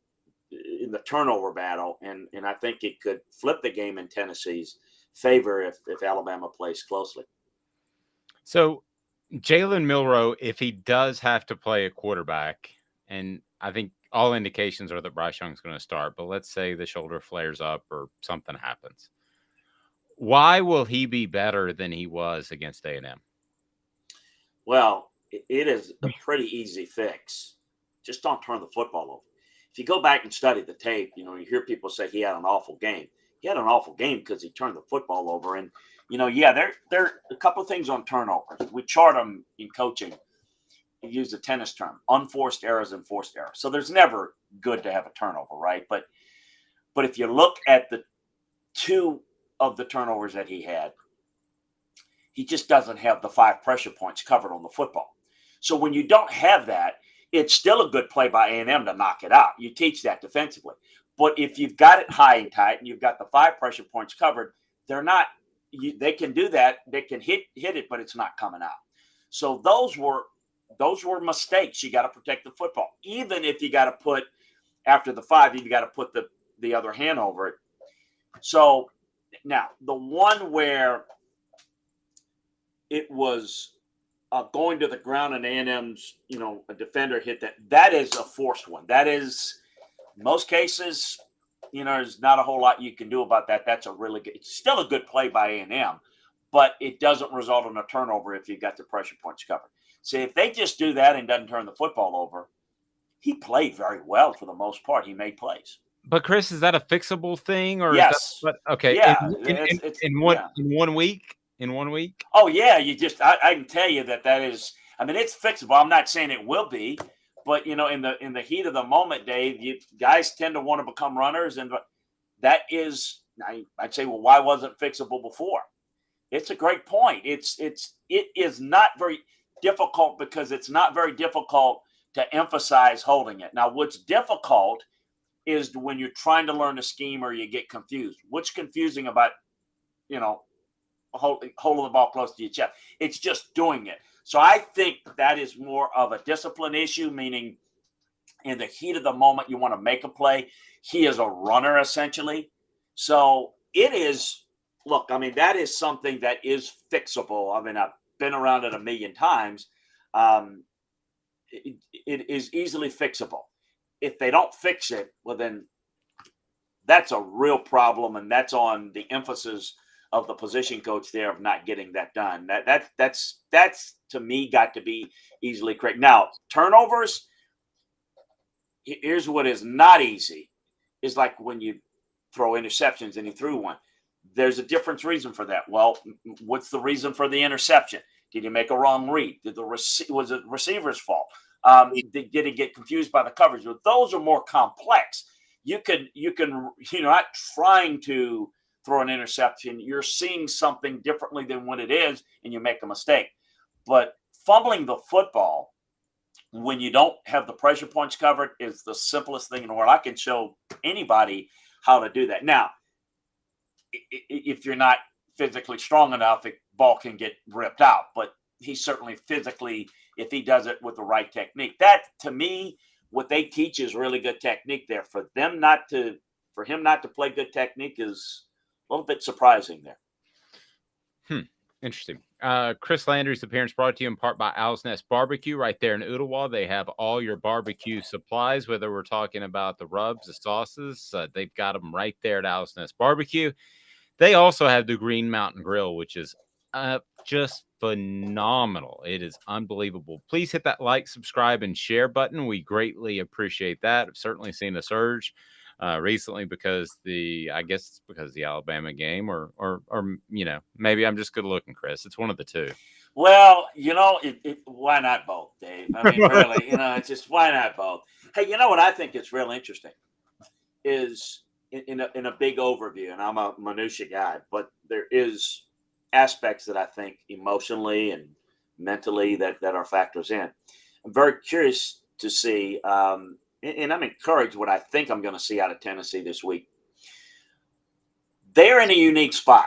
in the turnover battle, and I think it could flip the game in Tennessee's favor if Alabama plays closely. So Jalen Milroe, if he does have to play a quarterback, and I think all indications are that Bryce Young's going to start, but let's say the shoulder flares up or something happens. Why will he be better than he was against A&M? Well, it is a pretty easy fix. Just don't turn the football over. If you go back and study the tape, you hear people say he had an awful game. He had an awful game because he turned the football over. And, there are a couple of things on turnovers. We chart them in coaching. We use the tennis term, unforced errors and forced errors. So there's never good to have a turnover, right? But if you look at the two of the turnovers that he had, he just doesn't have the 5 pressure points covered on the football. So when you don't have that, it's still a good play by A&M to knock it out. You teach that defensively. But if you've got it high and tight and you've got the 5 pressure points covered, they can do that. They can hit it, but it's not coming out. So those were mistakes. You got to protect the football. Even if you got to put, after the 5, you got to put the other hand over it. So now the one where it was going to the ground and A&M's, a defender hit that is a forced one. That is, in most cases, there's not a whole lot you can do about that. That's it's still a good play by A&M, but it doesn't result in a turnover if you got the pressure points covered. See, if they just do that and doesn't turn the football over, he played very well for the most part. He made plays. But Chris, is that a fixable thing, or yes? Okay, yeah, in 1 week. In 1 week? Oh yeah, I can tell you that is. I mean, it's fixable. I'm not saying it will be, but in the heat of the moment, Dave, guys tend to want to become runners, and that is, I'd say, well, why wasn't it fixable before? It's a great point. It is not very difficult because it's not very difficult to emphasize holding it. Now, what's difficult is when you're trying to learn a scheme or you get confused. What's confusing about, holding the ball close to your chest? It's just doing it. So I think that is more of a discipline issue, meaning in the heat of the moment, you want to make a play. He is a runner, essentially. So it is, look, I mean, that is something that is fixable. I mean, I've been around it a million times. It is easily fixable. If they don't fix it, well, then that's a real problem, and that's on the emphasis of the position coach there of not getting that done. That's to me got to be easily correct. Now, turnovers, here's what is not easy, is like when you throw interceptions and he threw one. There's a different reason for that. Well, what's the reason for the interception? Did he make a wrong read? Was it receiver's fault? Did he get confused by the coverage? Those are more complex. You can not trying to throw an interception. You're seeing something differently than what it is, and you make a mistake. But fumbling the football when you don't have the pressure points covered is the simplest thing in the world. I can show anybody how to do that. Now, if you're not physically strong enough, the ball can get ripped out. But he's certainly physically, if he does it with the right technique. That, to me, what they teach is really good technique there. For him not to play good technique is a little bit surprising there. Interesting. Chris Landry's appearance brought to you in part by Owl's Nest Barbecue right there in Ooltewah. They have all your barbecue supplies, whether we're talking about the rubs, the sauces. They've got them right there at Owl's Nest Barbecue. They also have the Green Mountain Grill, which is just phenomenal. It is unbelievable. Please hit that like, subscribe, and share button. We greatly appreciate that. I've certainly seen a surge recently because the Alabama game, or maybe I'm just good looking, Chris. It's one of the two. Well, why not both, Dave? I mean, really, it's just why not both? Hey, what I think is real interesting is in a big overview, and I'm a minutia guy, but there is aspects that I think emotionally and mentally that are factors in. I'm very curious to see, and I'm encouraged what I think I'm going to see out of Tennessee this week. They're in a unique spot.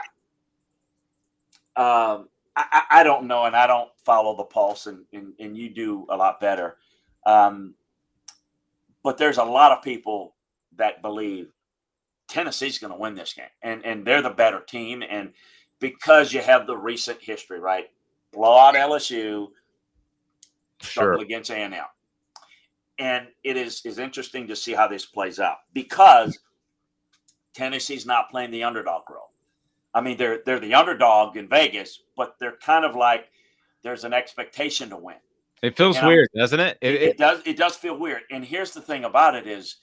I don't know, and I don't follow the pulse, and you do a lot better. But there's a lot of people that believe Tennessee's going to win this game, and they're the better team. And because you have the recent history, right? Blow out LSU, struggle against A&M. And it is interesting to see how this plays out because Tennessee's not playing the underdog role. I mean, they're the underdog in Vegas, but they're kind of like there's an expectation to win. It feels weird, doesn't it? It does feel weird. And here's the thing about it is,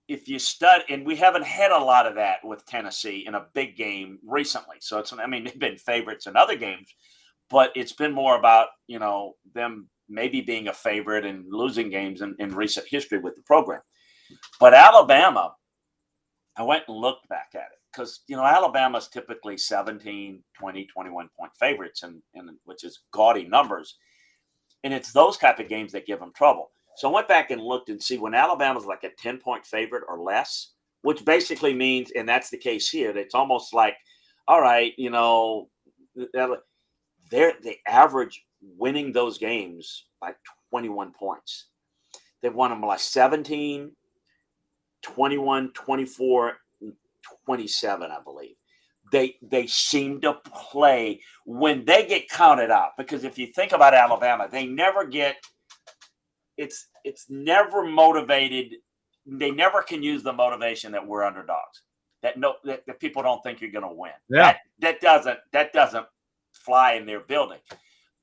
if you study, and we haven't had a lot of that with Tennessee in a big game recently. So they've been favorites in other games, but it's been more about, them maybe being a favorite and losing games in recent history with the program. But Alabama, I went and looked back at it because, Alabama's typically 17, 20, 21 point favorites, and which is gaudy numbers. And it's those type of games that give them trouble. So I went back and looked and see when Alabama's like a 10-point favorite or less, which basically means, and that's the case here, it's almost like, all right, they average winning those games by 21 points. They've won them like 17, 21, 24, 27, I believe. They seem to play when they get counted out, because if you think about Alabama, they never get it's never motivated. They never can use the motivation that we're underdogs, that people don't think you're going to win. Yeah. That doesn't fly in their building.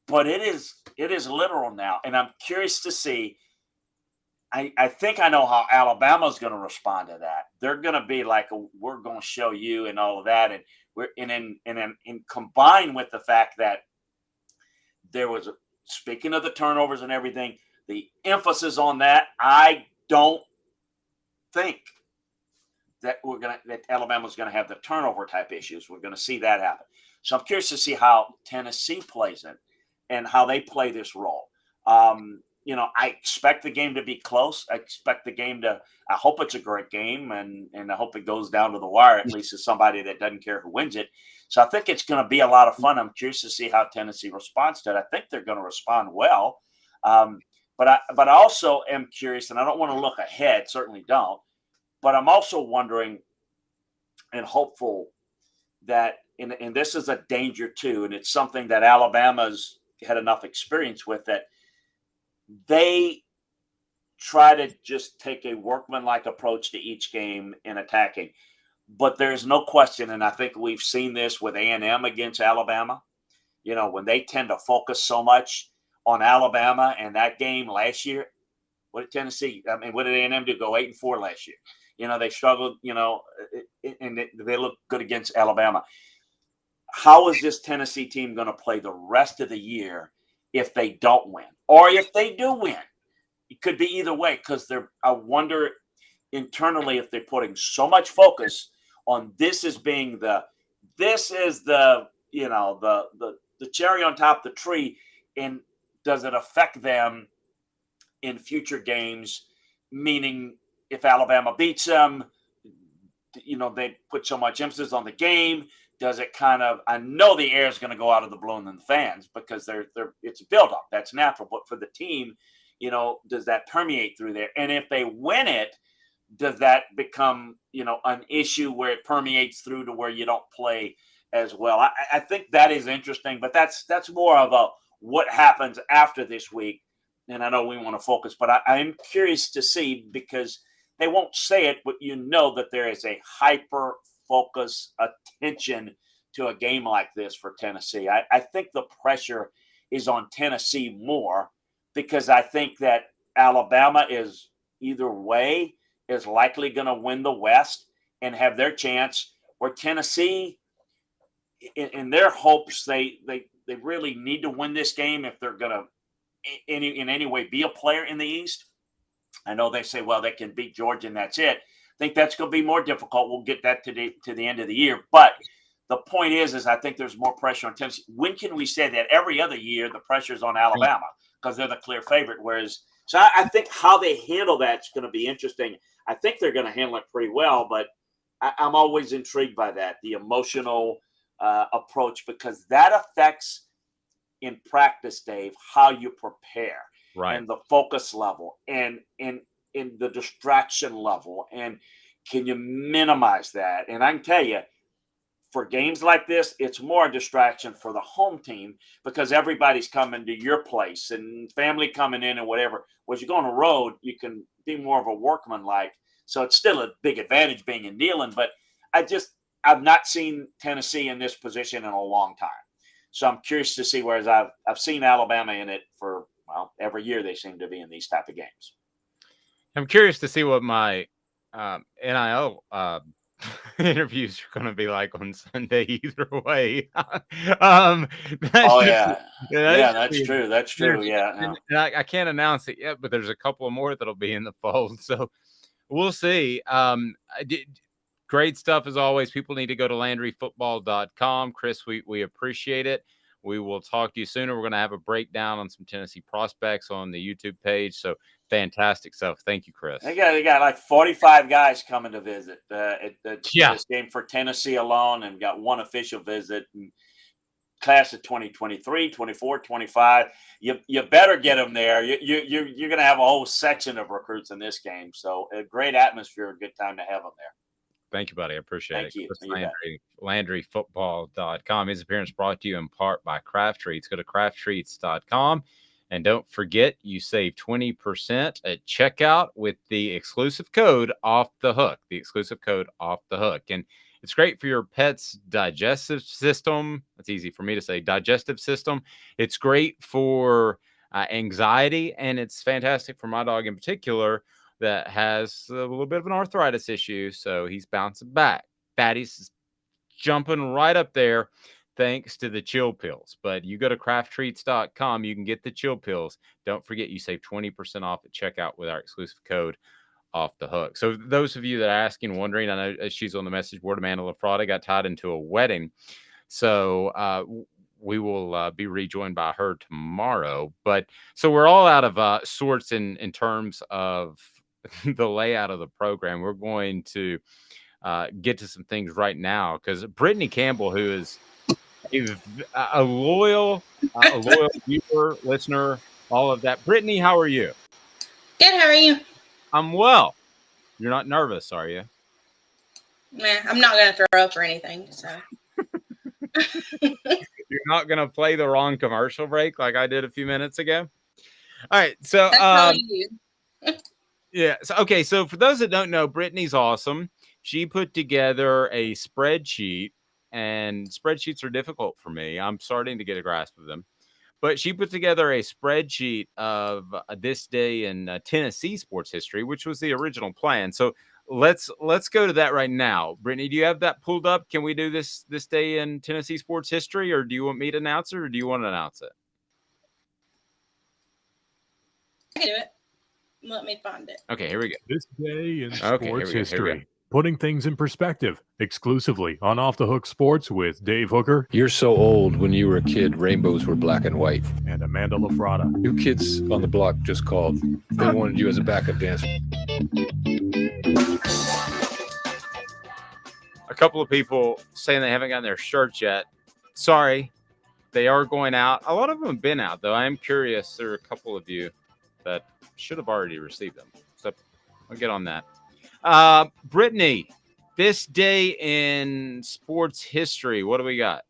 But it is literal now, and I'm curious to see. I think I know how Alabama's going to respond to that. They're going to be like, we're going to show you and all of that, and combined with the fact that there was, speaking of the turnovers and everything, the emphasis on that, I don't think that that Alabama's going to have the turnover type issues. We're going to see that happen. So I'm curious to see how Tennessee plays it and how they play this role. I expect the game to be close. I hope it's a great game, and I hope it goes down to the wire, at least as somebody that doesn't care who wins it. So I think it's going to be a lot of fun. I'm curious to see how Tennessee responds to it. I think they're going to respond well. But I also am curious, and I don't want to look ahead, certainly don't, but I'm also wondering and hopeful that, and this is a danger too, and it's something that Alabama's had enough experience with, that they try to just take a workmanlike approach to each game in attacking. But there's no question, and I think we've seen this with A&M against Alabama, when they tend to focus so much on Alabama, and that game last year, what did Tennessee, what did A&M do? Go 8-4 last year. They struggled, and they look good against Alabama. How is this Tennessee team going to play the rest of the year if they don't win? Or if they do win? It could be either way, because I wonder internally if they're putting so much focus on this as being the cherry on top of the tree, and does it affect them in future games? Meaning, if Alabama beats them, they put so much emphasis on the game. Does it I know the air is going to go out of the balloon in the fans, because it's a buildup. That's natural. But for the team, does that permeate through there? And if they win it, does that become, an issue where it permeates through to where you don't play as well? I think that is interesting, but that's more of a what happens after this week. And I know we want to focus, but I'm curious to see, because they won't say it, but that there is a hyper focus attention to a game like this for Tennessee. I think the pressure is on Tennessee more, because I think that Alabama is either way is likely going to win the West and have their chance, where Tennessee, in their hopes, they really need to win this game if they're going to in any way be a player in the East. I know they say, well, they can beat Georgia and that's it. I think that's going to be more difficult. We'll get that to the end of the year. But the point is I think there's more pressure on Tennessee. When can we say that? Every other year, the pressure is on Alabama, because they're the clear favorite. So I think how they handle that's going to be interesting. I think they're going to handle it pretty well, but I'm always intrigued by that, the emotional approach, because that affects in practice, Dave, how you prepare, right, and the focus level, and in the distraction level, and can you minimize that? And I can tell you, for games like this, it's more a distraction for the home team, because everybody's coming to your place and family coming in and whatever. Whereas you go on the road, you can be more of a workman-like. So it's still a big advantage being in Neyland, but I've not seen Tennessee in this position in a long time. So I'm curious to see, whereas I've seen Alabama in it for, every year they seem to be in these type of games. I'm curious to see what my NIL interviews are going to be like on Sunday either way. That's true. That's true. Yeah. And I can't announce it yet, but there's a couple of more that'll be in the fold. So we'll see. Great stuff as always. People need to go to LandryFootball.com. Chris, we appreciate it. We will talk to you sooner. We're going to have a breakdown on some Tennessee prospects on the YouTube page. So fantastic stuff. Thank you, Chris. They got like 45 guys coming to visit this game for Tennessee alone, and got one official visit. And class of 2023, 24, 25. You better get them there. You're going to have a whole section of recruits in this game. So a great atmosphere, a good time to have them there. Thank you, buddy. I appreciate Thank it. you. Chris You bet. Landry, LandryFootball.com. His appearance brought to you in part by Craft Treats. Go to crafttreats.com. And don't forget, you save 20% at checkout with the exclusive code Off the Hook. The exclusive code Off the Hook. And it's great for your pet's digestive system. It's easy for me to say, digestive system. It's great for anxiety, and it's fantastic for my dog in particular that has a little bit of an arthritis issue. So he's bouncing back. Fatty's jumping right up there thanks to the chill pills. But you go to crafttreats.com, you can get the chill pills. Don't forget, you save 20% off at checkout with our exclusive code Off the Hook. So those of you that are asking, wondering, I know she's on the message board, Amanda LaFrada got tied into a wedding. So we will be rejoined by her tomorrow. But so we're all out of sorts in terms of the layout of the program. We're going to get to some things right now because Brittany Campbell, who is a loyal viewer, listener, all of that. Brittany, how are you? Good. How are you? I'm well. You're not nervous, are you? Nah, I'm not going to throw up or anything. So you're not going to play the wrong commercial break like I did a few minutes ago. All right. So, yeah. So, okay. So for those that don't know, Brittany's awesome. She put together a spreadsheet, and spreadsheets are difficult for me. I'm starting to get a grasp of them. But she put together a spreadsheet of this day in Tennessee sports history, which was the original plan. So let's go to that right now. Brittany, do you have that pulled up? Can we do this day in Tennessee sports history, or do you want me to announce it, or do you want to announce it? I can do it. Let me find it. Okay, here we go. This day in Okay, sports here we go. history. Putting things in perspective, exclusively on Off the Hook Sports with Dave Hooker. You're so old. When you were a kid, rainbows were black and white. And Amanda LaFrada. New kids on the block just called. They wanted you as a backup dancer. A couple of people saying they haven't gotten their shirts yet. Sorry, they are going out. A lot of them have been out, though. I am curious. There are a couple of you that should have already received them. So I'll get on that. Brittany, this day in sports history, what do we got?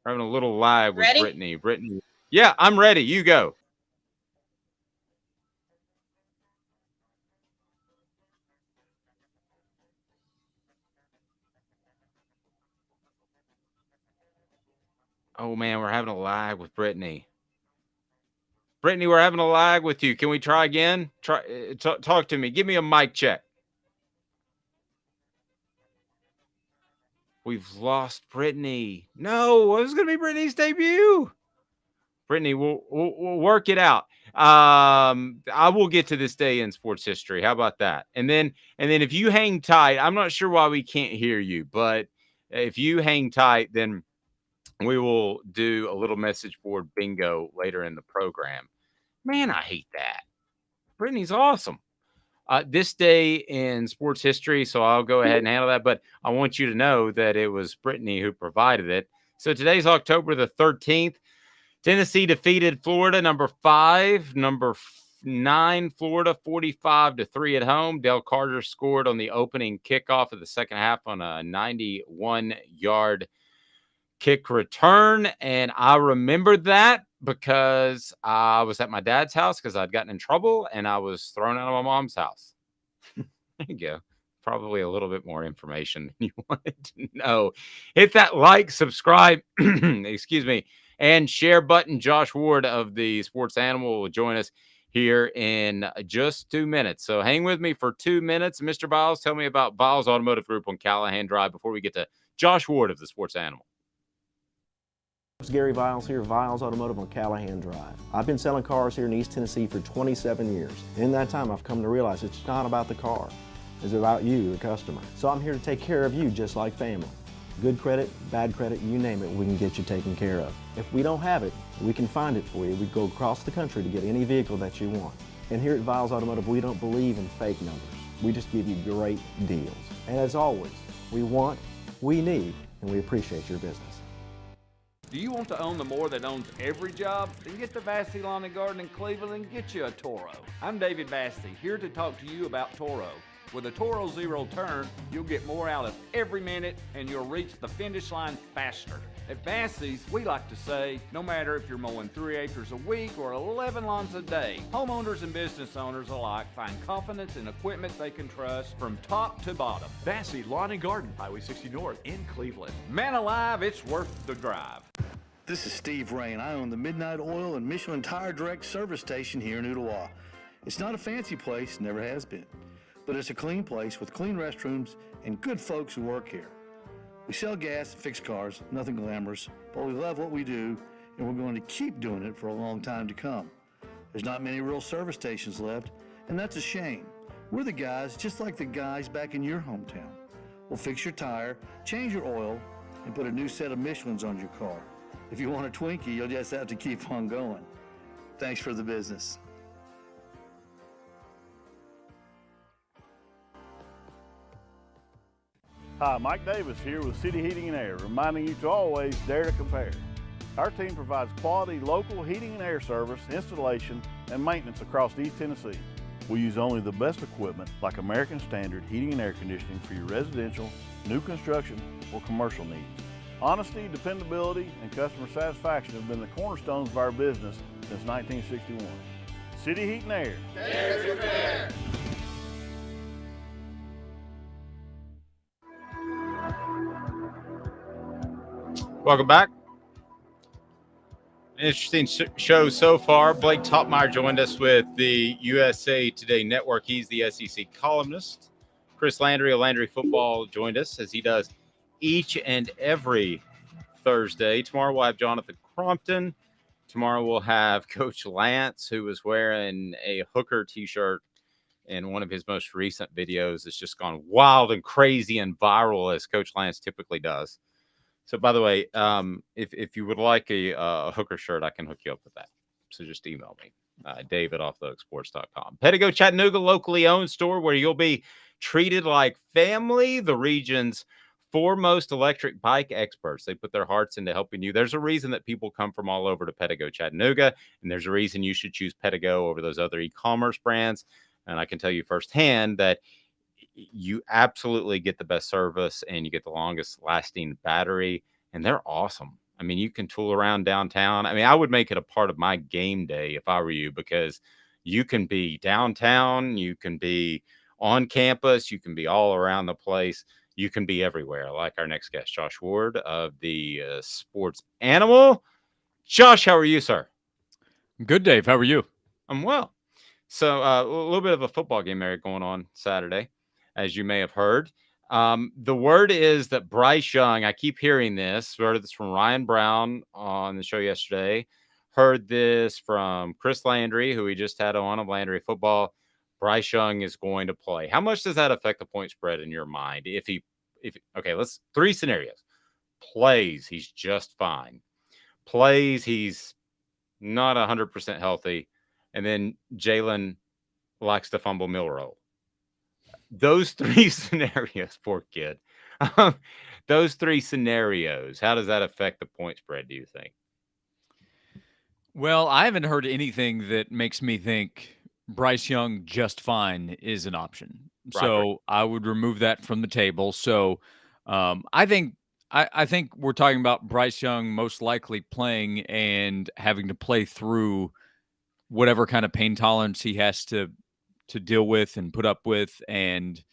We're having a little lag with Ready? Brittany. Yeah, I'm ready. You go. Oh, man, we're having a lag with Brittany. Brittany, we're having a lag with you. Can we try again? Talk to me. Give me a mic check. We've lost Brittany. No, it was going to be Brittany's debut. Brittany, we'll work it out. I will get to this day in sports history. How about that? And then if you hang tight, I'm not sure why we can't hear you, but if you hang tight, then we will do a little message board bingo later in the program. Man, I hate that. Brittany's awesome. This day in sports history, so I'll go ahead and handle that. But I want you to know that it was Brittany who provided it. So today's October the 13th. Tennessee defeated Florida, number 5. Number 9, Florida, 45-3 at home. Dale Carter scored on the opening kickoff of the second half on a 91-yard kick return, and I remembered that because I was at my dad's house because I'd gotten in trouble and I was thrown out of my mom's house. There you go. Probably a little bit more information than you wanted to know. Hit that like, subscribe, excuse me, and share button. Josh Ward of the Sports Animal will join us here in just 2 minutes. So hang with me for 2 minutes. Mr. Biles, tell me about Biles Automotive Group on Callahan Drive before we get to Josh Ward of the Sports Animal. It's Gary Viles here, Viles Automotive on Callahan Drive. I've been selling cars here in East Tennessee for 27 years. In that time, I've come to realize it's not about the car. It's about you, the customer. So I'm here to take care of you just like family. Good credit, bad credit, you name it, we can get you taken care of. If we don't have it, we can find it for you. We go across the country to get any vehicle that you want. And here at Viles Automotive, we don't believe in fake numbers. We just give you great deals. And as always, we want, we need, and we appreciate your business. Do you want to own the more that owns every job? Then get to Vassy Lawn and Garden in Cleveland and get you a Toro. I'm David Vassy, here to talk to you about Toro. With a Toro Zero Turn, you'll get more out of every minute and you'll reach the finish line faster. At Vassy's, we like to say, no matter if you're mowing 3 acres a week or 11 lawns a day, homeowners and business owners alike find confidence in equipment they can trust from top to bottom. Vassy Lawn and Garden, Highway 60 North in Cleveland. Man alive, it's worth the drive. This is Steve Rain. I own the Midnight Oil and Michelin Tire Direct service station here in Ottawa. It's not a fancy place, never has been, but it's a clean place with clean restrooms and good folks who work here. We sell gas and fix cars, nothing glamorous, but we love what we do and we're going to keep doing it for a long time to come. There's not many real service stations left, and that's a shame. We're the guys just like the guys back in your hometown. We'll fix your tire, change your oil, and put a new set of Michelins on your car. If you want a Twinkie, you'll just have to keep on going. Thanks for the business. Hi, Mike Davis here with City Heating and Air, reminding you to always dare to compare. Our team provides quality local heating and air service, installation, and maintenance across East Tennessee. We use only the best equipment like American Standard heating and air conditioning for your residential, new construction, or commercial needs. Honesty, dependability, and customer satisfaction have been the cornerstones of our business since 1961. City Heat and Air. Dare to compare. Welcome back. Interesting show so far. Blake Toppmeyer joined us with the USA Today Network. He's the SEC columnist. Chris Landry of Landry Football joined us as he does each and every Thursday. Tomorrow we'll have Jonathan Crompton. Tomorrow we'll have Coach Lance, who was wearing a Hooker t-shirt in one of his most recent videos. It's just gone wild and crazy and viral, as Coach Lance typically does. So, by the way, if you would like a Hooker shirt, I can hook you up with that. So just email me, David@offthehooksports.com. Pedigo Chattanooga, locally owned store where you'll be treated like family. The region's foremost electric bike experts. They put their hearts into helping you. There's a reason that people come from all over to Pedigo Chattanooga, and there's a reason you should choose Pedigo over those other e-commerce brands. And I can tell you firsthand that you absolutely get the best service and you get the longest lasting battery, and they're awesome. I mean, you can tool around downtown. I mean, I would make it a part of my game day if I were you, because you can be downtown, you can be on campus, you can be all around the place. You can be everywhere, like our next guest, Josh Ward of the Sports Animal. Josh, how are you, sir? Good, Dave. How are you? I'm well. So a little bit of a football game there going on Saturday, as you may have heard. The word is that Bryce Young, I keep hearing this, heard this from Ryan Brown on the show yesterday, heard this from Chris Landry, who we just had on of Landry Football. Bryce Young is going to play. How much does that affect the point spread in your mind? Okay, let's 3 scenarios. Plays, he's just fine. Plays, he's not 100% healthy. And then Jalen likes to fumble mill roll. Those 3 scenarios, poor kid. Those 3 scenarios, how does that affect the point spread, do you think? Well, I haven't heard anything that makes me think Bryce Young just fine is an option. Right. So I would remove that from the table. So I think we're talking about Bryce Young most likely playing and having to play through whatever kind of pain tolerance he has to deal with and put up with, and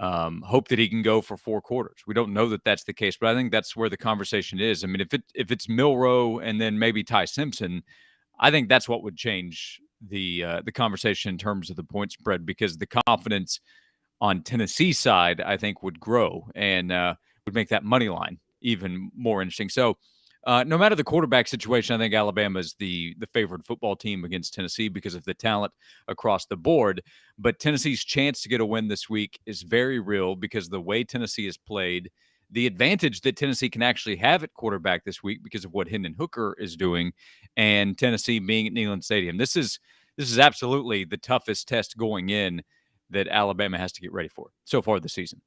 hope that he can go for 4 quarters. We don't know that that's the case, but I think that's where the conversation is. I mean, if it's Milroe and then maybe Ty Simpson, I think that's what would change the conversation in terms of the point spread, because the confidence on Tennessee's side, I think, would grow and would make that money line even more interesting. So no matter the quarterback situation, I think Alabama is the favored football team against Tennessee because of the talent across the board. But Tennessee's chance to get a win this week is very real because the way Tennessee has played, the advantage that Tennessee can actually have at quarterback this week because of what Hendon Hooker is doing, and Tennessee being at Neyland Stadium. This is absolutely the toughest test going in that Alabama has to get ready for so far this season.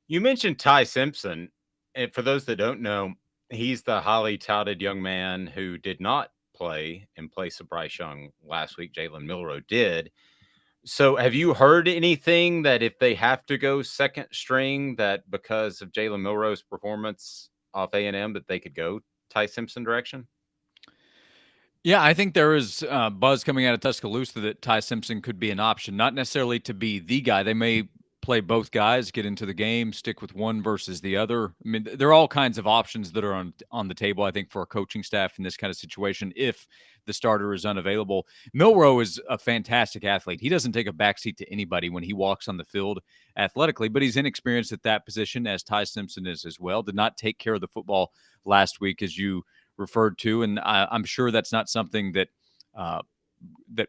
You mentioned Ty Simpson, and for those that don't know, he's the highly touted young man who did not play in place of Bryce Young last week. Jalen Milroe did. So have you heard anything that if they have to go second string, that because of Jalen Milroe's performance off A&M, that they could go Ty Simpson direction? Yeah, I think there is buzz coming out of Tuscaloosa that Ty Simpson could be an option, not necessarily to be the guy. They may play both guys, get into the game, stick with one versus the other. I mean, there are all kinds of options that are on the table, I think, for a coaching staff in this kind of situation if the starter is unavailable. Milroe is a fantastic athlete. He doesn't take a backseat to anybody when he walks on the field athletically, but he's inexperienced at that position, as Ty Simpson is as well. Did not take care of the football last week, as you referred to, and I'm sure that's not something that that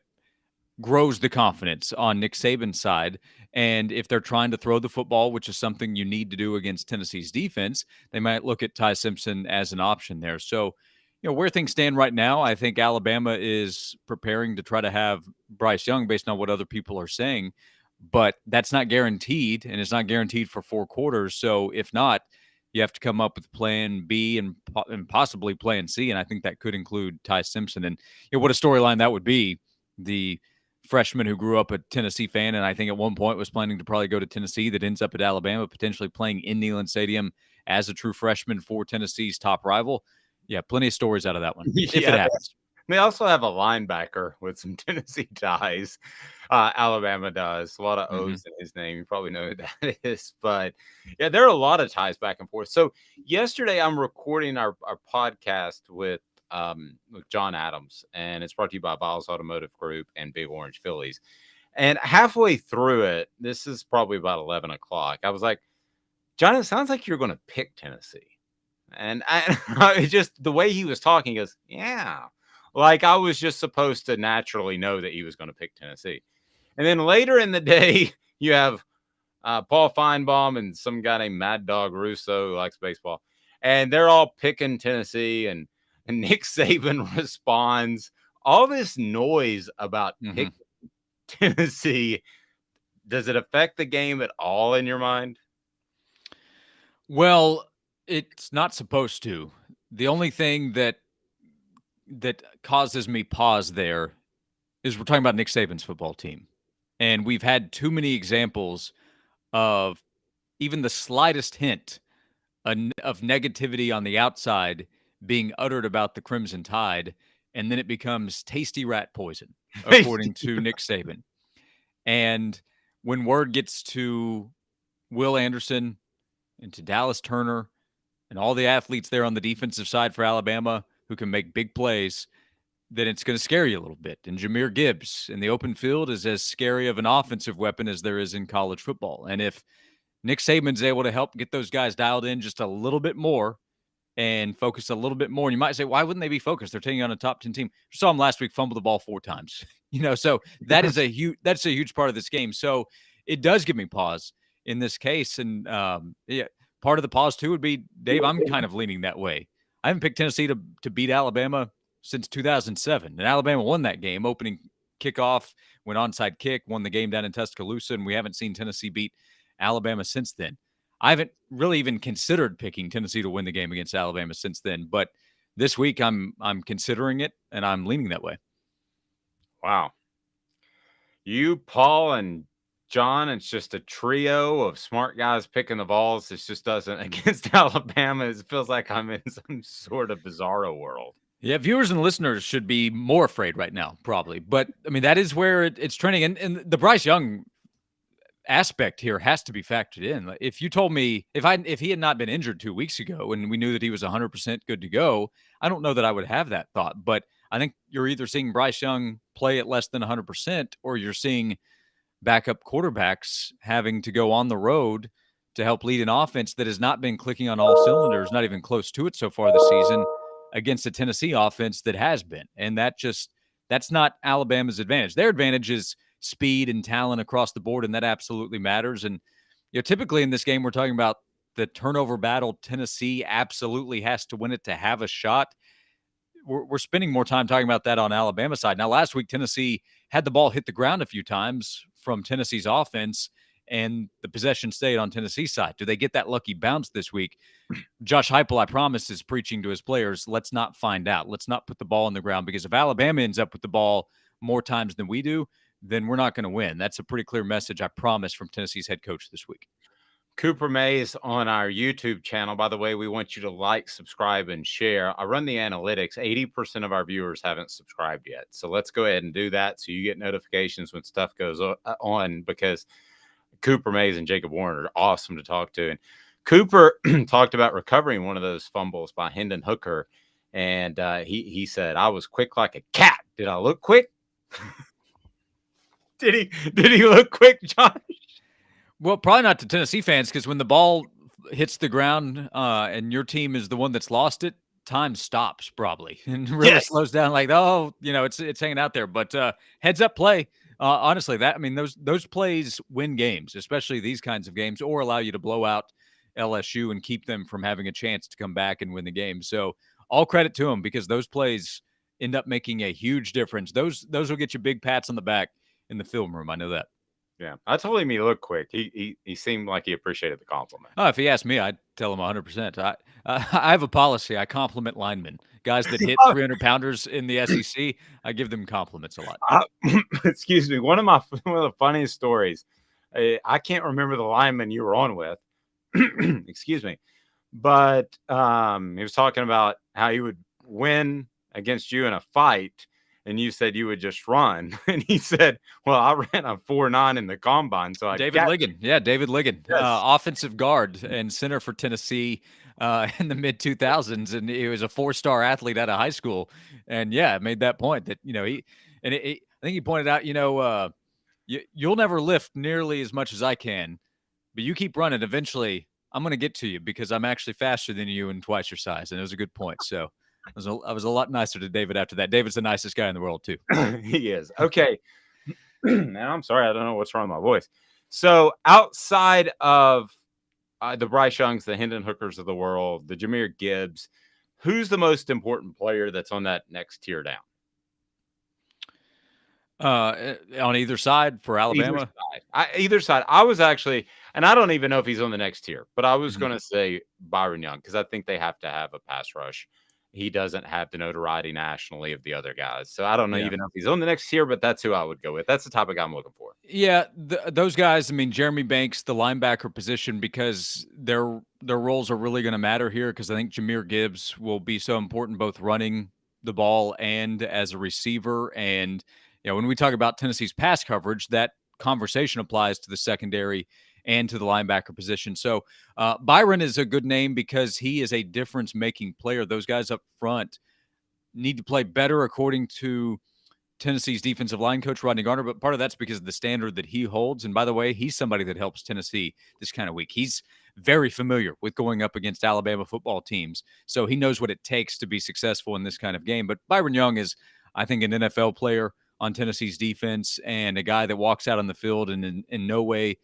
grows the confidence on Nick Saban's side. And if they're trying to throw the football, which is something you need to do against Tennessee's defense, they might look at Ty Simpson as an option there. So, where things stand right now, I think Alabama is preparing to try to have Bryce Young based on what other people are saying, but that's not guaranteed, and it's not guaranteed for 4 quarters. So if not, you have to come up with plan B and possibly plan C, and I think that could include Ty Simpson. And what a storyline that would be. The freshman who grew up a Tennessee fan and I think at one point was planning to probably go to Tennessee, that ends up at Alabama, potentially playing in Neyland Stadium as a true freshman for Tennessee's top rival. Yeah, plenty of stories out of that one, if it happens. They also have a linebacker with some Tennessee ties. Alabama does. A lot of O's in his name. You probably know who that is. But, yeah, there are a lot of ties back and forth. So yesterday I'm recording our podcast with John Adams, and it's brought to you by Biles Automotive Group and Big Orange Phillies. And halfway through it, this is probably about 11 o'clock, I was like, John, it sounds like you're going to pick Tennessee. And I just the way he was talking, he goes, yeah. Like I was just supposed to naturally know that he was going to pick Tennessee. And then later in the day, you have Paul Feinbaum and some guy named Mad Dog Russo who likes baseball. And they're all picking Tennessee. And Nick Saban responds, all this noise about picking Tennessee, does it affect the game at all in your mind? Well, it's not supposed to. The only thing that causes me pause there is we're talking about Nick Saban's football team. And we've had too many examples of even the slightest hint of negativity on the outside being uttered about the Crimson Tide, and then it becomes tasty rat poison, according to Nick Saban. And when word gets to Will Anderson and to Dallas Turner and all the athletes there on the defensive side for Alabama who can make big plays, then it's going to scare you a little bit. And Jahmyr Gibbs in the open field is as scary of an offensive weapon as there is in college football. And if Nick Saban's able to help get those guys dialed in just a little bit more and focus a little bit more, and you might say, why wouldn't they be focused? They're taking on a top 10 team. You saw him last week fumble the ball 4 times. So that's a huge part of this game. So it does give me pause in this case. And part of the pause too would be, Dave, I'm kind of leaning that way. I haven't picked Tennessee to beat Alabama since 2007. And Alabama won that game, opening kickoff, went onside kick, won the game down in Tuscaloosa, and we haven't seen Tennessee beat Alabama since then. I haven't really even considered picking Tennessee to win the game against Alabama since then. But this week I'm considering it, and I'm leaning that way. Wow. You, Paul, and John, it's just a trio of smart guys picking the balls. It just doesn't against Alabama. It feels like I'm in some sort of bizarro world. Yeah, viewers and listeners should be more afraid right now, probably. But, I mean, that is where it's trending. And the Bryce Young aspect here has to be factored in. If you told me, if he had not been injured 2 weeks ago and we knew that he was 100% good to go, I don't know that I would have that thought. But I think you're either seeing Bryce Young play at less than 100% or you're seeing backup quarterbacks having to go on the road to help lead an offense that has not been clicking on all cylinders, not even close to it so far this season, against a Tennessee offense that has been. And that's not Alabama's advantage. Their advantage is speed and talent across the board, and that absolutely matters. And typically in this game, we're talking about the turnover battle. Tennessee absolutely has to win it to have a shot. We're spending more time talking about that on Alabama side. Now, last week, Tennessee had the ball hit the ground a few times from Tennessee's offense, and the possession stayed on Tennessee's side. Do they get that lucky bounce this week? Josh Heupel, I promise, is preaching to his players, let's not find out. Let's not put the ball on the ground, because if Alabama ends up with the ball more times than we do, then we're not going to win. That's a pretty clear message, I promise, from Tennessee's head coach this week. Cooper Mays on our YouTube channel. By the way, we want you to like, subscribe, and share. I run the analytics. 80% of our viewers haven't subscribed yet. So let's go ahead and do that so you get notifications when stuff goes on, because Cooper Mays and Jacob Warren are awesome to talk to. And Cooper talked about recovering one of those fumbles by Hendon Hooker. And he said, I was quick like a cat. Did I look quick? Did he look quick, Josh? Well, probably not to Tennessee fans, because when the ball hits the ground and your team is the one that's lost it, time stops probably and really slows down. Like, it's hanging out there. But heads up play, honestly, those plays win games, especially these kinds of games, or allow you to blow out LSU and keep them from having a chance to come back and win the game. So all credit to them, because those plays end up making a huge difference. Those will get you big pats on the back in the film room. I know that. Yeah, I told him he looked quick. He seemed like he appreciated the compliment. Oh, if he asked me, I'd tell him 100%. I have a policy. I compliment linemen. Guys that hit 300-pounders in the SEC, I give them compliments a lot. Excuse me. One of the funniest stories, I can't remember the lineman you were on with. Excuse me. But he was talking about how he would win against you in a fight, and you said you would just run. And he said, well, I ran a 4.9 in the combine. So David Ligon. Yeah, David Ligon. Yes. Offensive guard and center for Tennessee in the mid-2000s. And he was a 4-star athlete out of high school. And, yeah, made that point that, I think he pointed out, you'll never lift nearly as much as I can, but you keep running. Eventually, I'm going to get to you because I'm actually faster than you and twice your size. And it was a good point. So I was a lot nicer to David after that. David's the nicest guy in the world, too. He is. Okay. Now, I'm sorry. I don't know what's wrong with my voice. So outside of the Bryce Youngs, the Hendon Hookers of the world, the Jahmyr Gibbs, who's the most important player that's on that next tier down? On either side for Alabama? Either side. I was actually, and I don't even know if he's on the next tier, but I was going to say Byron Young, because I think they have to have a pass rush. He doesn't have the notoriety nationally of the other guys. So I don't know even know if he's on the next tier, but that's who I would go with. That's the topic I'm looking for. Yeah, those guys, Jeremy Banks, the linebacker position, because their roles are really going to matter here, because I think Jahmyr Gibbs will be so important both running the ball and as a receiver. And, when we talk about Tennessee's pass coverage, that conversation applies to the secondary and to the linebacker position. So Byron is a good name because he is a difference-making player. Those guys up front need to play better according to Tennessee's defensive line coach, Rodney Garner, but part of that's because of the standard that he holds. And by the way, he's somebody that helps Tennessee this kind of week. He's very familiar with going up against Alabama football teams, so he knows what it takes to be successful in this kind of game. But Byron Young is, I think, an NFL player on Tennessee's defense and a guy that walks out on the field and in no way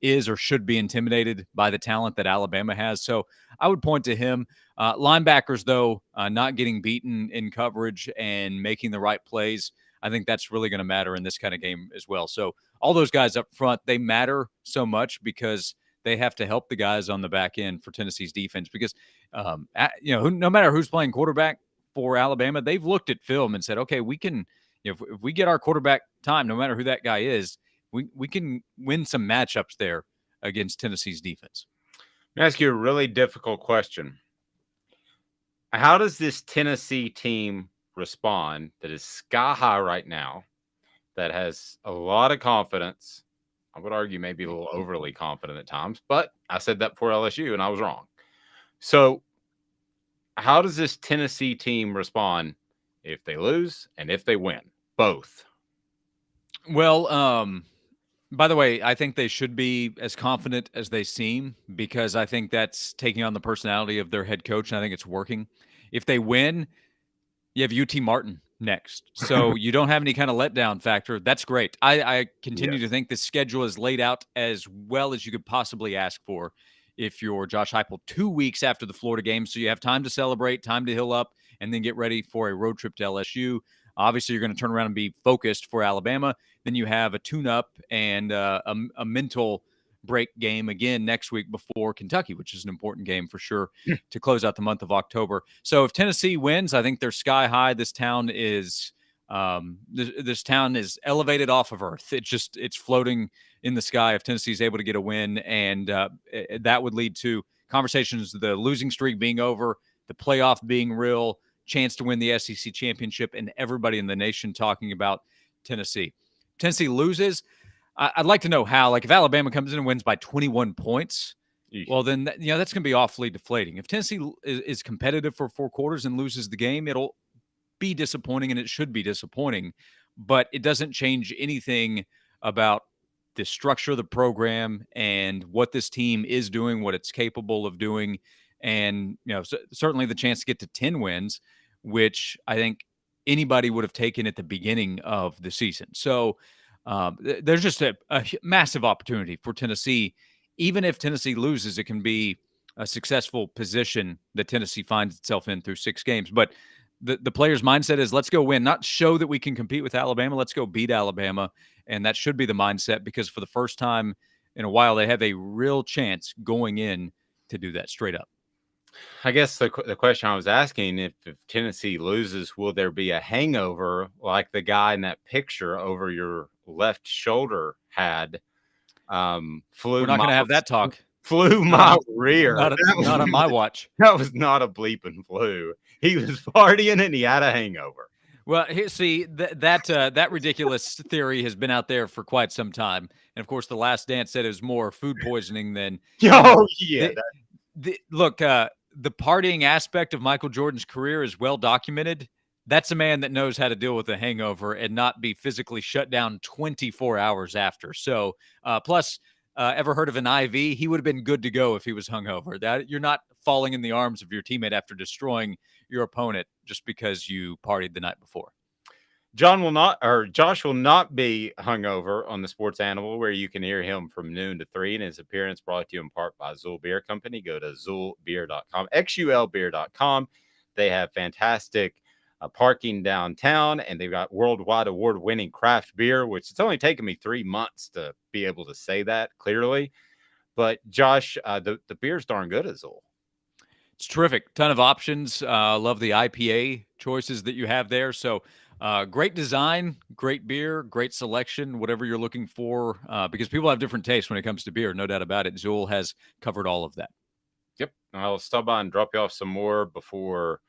is or should be intimidated by the talent that Alabama has. So I would point to him. Linebackers, though, not getting beaten in coverage and making the right plays, I think that's really going to matter in this kind of game as well. So all those guys up front, they matter so much because they have to help the guys on the back end for Tennessee's defense. Because, no matter who's playing quarterback for Alabama, they've looked at film and said, okay, we can, if we get our quarterback time, no matter who that guy is, we can win some matchups there against Tennessee's defense. Let me ask you a really difficult question. How does this Tennessee team respond that is sky high right now, that has a lot of confidence? I would argue maybe a little overly confident at times, but I said that before LSU and I was wrong. So how does this Tennessee team respond if they lose and if they win? Both. Well, by the way, I think they should be as confident as they seem because I think that's taking on the personality of their head coach, and I think it's working. If they win, you have UT Martin next. So you don't have any kind of letdown factor. That's great. I continue to think the schedule is laid out as well as you could possibly ask for. if you're Josh Heupel 2 weeks after the Florida game. So you have time to celebrate, time to heal up, and then get ready for a road trip to LSU. Obviously, you're going to turn around and be focused for Alabama. Then you have a tune-up and a mental break game again next week before Kentucky, which is an important game for sure to close out the month of October. So if Tennessee wins, I think they're sky high. This town is this town is elevated off of earth. It's floating in the sky if Tennessee is able to get a win, and that would lead to conversations, the losing streak being over, the playoff being real, chance to win the SEC championship, and everybody in the nation talking about Tennessee. Tennessee loses. I'd like to know how. Like if Alabama comes in and wins by 21 points, well then that's going to be awfully deflating. If Tennessee is competitive for 4 quarters and loses the game, it'll be disappointing, and it should be disappointing. But it doesn't change anything about the structure of the program and what this team is doing, what it's capable of doing, and certainly the chance to get to 10 wins, which I think anybody would have taken at the beginning of the season. So there's just a massive opportunity for Tennessee. Even if Tennessee loses, it can be a successful position that Tennessee finds itself in through 6 games. But the player's mindset is, let's go win, not show that we can compete with Alabama. Let's go beat Alabama. And that should be the mindset, because for the first time in a while, they have a real chance going in to do that straight up. I guess the question I was asking, if Tennessee loses, will there be a hangover like the guy in that picture over your left shoulder had? We're not going to have that talk. Flew my rear. Not on my watch. That was not a bleeping flu. He was partying and he had a hangover. Well, see, that ridiculous theory has been out there for quite some time. And, of course, The Last Dance said it was more food poisoning than – yeah. Look, the partying aspect of Michael Jordan's career is well documented. That's a man that knows how to deal with a hangover and not be physically shut down 24 hours after. So, plus, ever heard of an IV? He would have been good to go if he was hungover. That you're not falling in the arms of your teammate after destroying your opponent just because you partied the night before. Josh will not be hungover on the Sports Animal, where you can hear him from noon to 3. And his appearance brought to you in part by Zool Beer Company. Go to ZoolBeer.com, XULBeer.com. They have fantastic parking downtown, and they've got worldwide award-winning craft beer, which it's only taken me 3 months to be able to say that clearly. But Josh, the beer's darn good at Zool. It's terrific. Ton of options. Love the IPA choices that you have there. So great design, great beer, great selection, whatever you're looking for, because people have different tastes when it comes to beer. No doubt about it. Zool has covered all of that. Yep. I'll stop by and drop you off some more before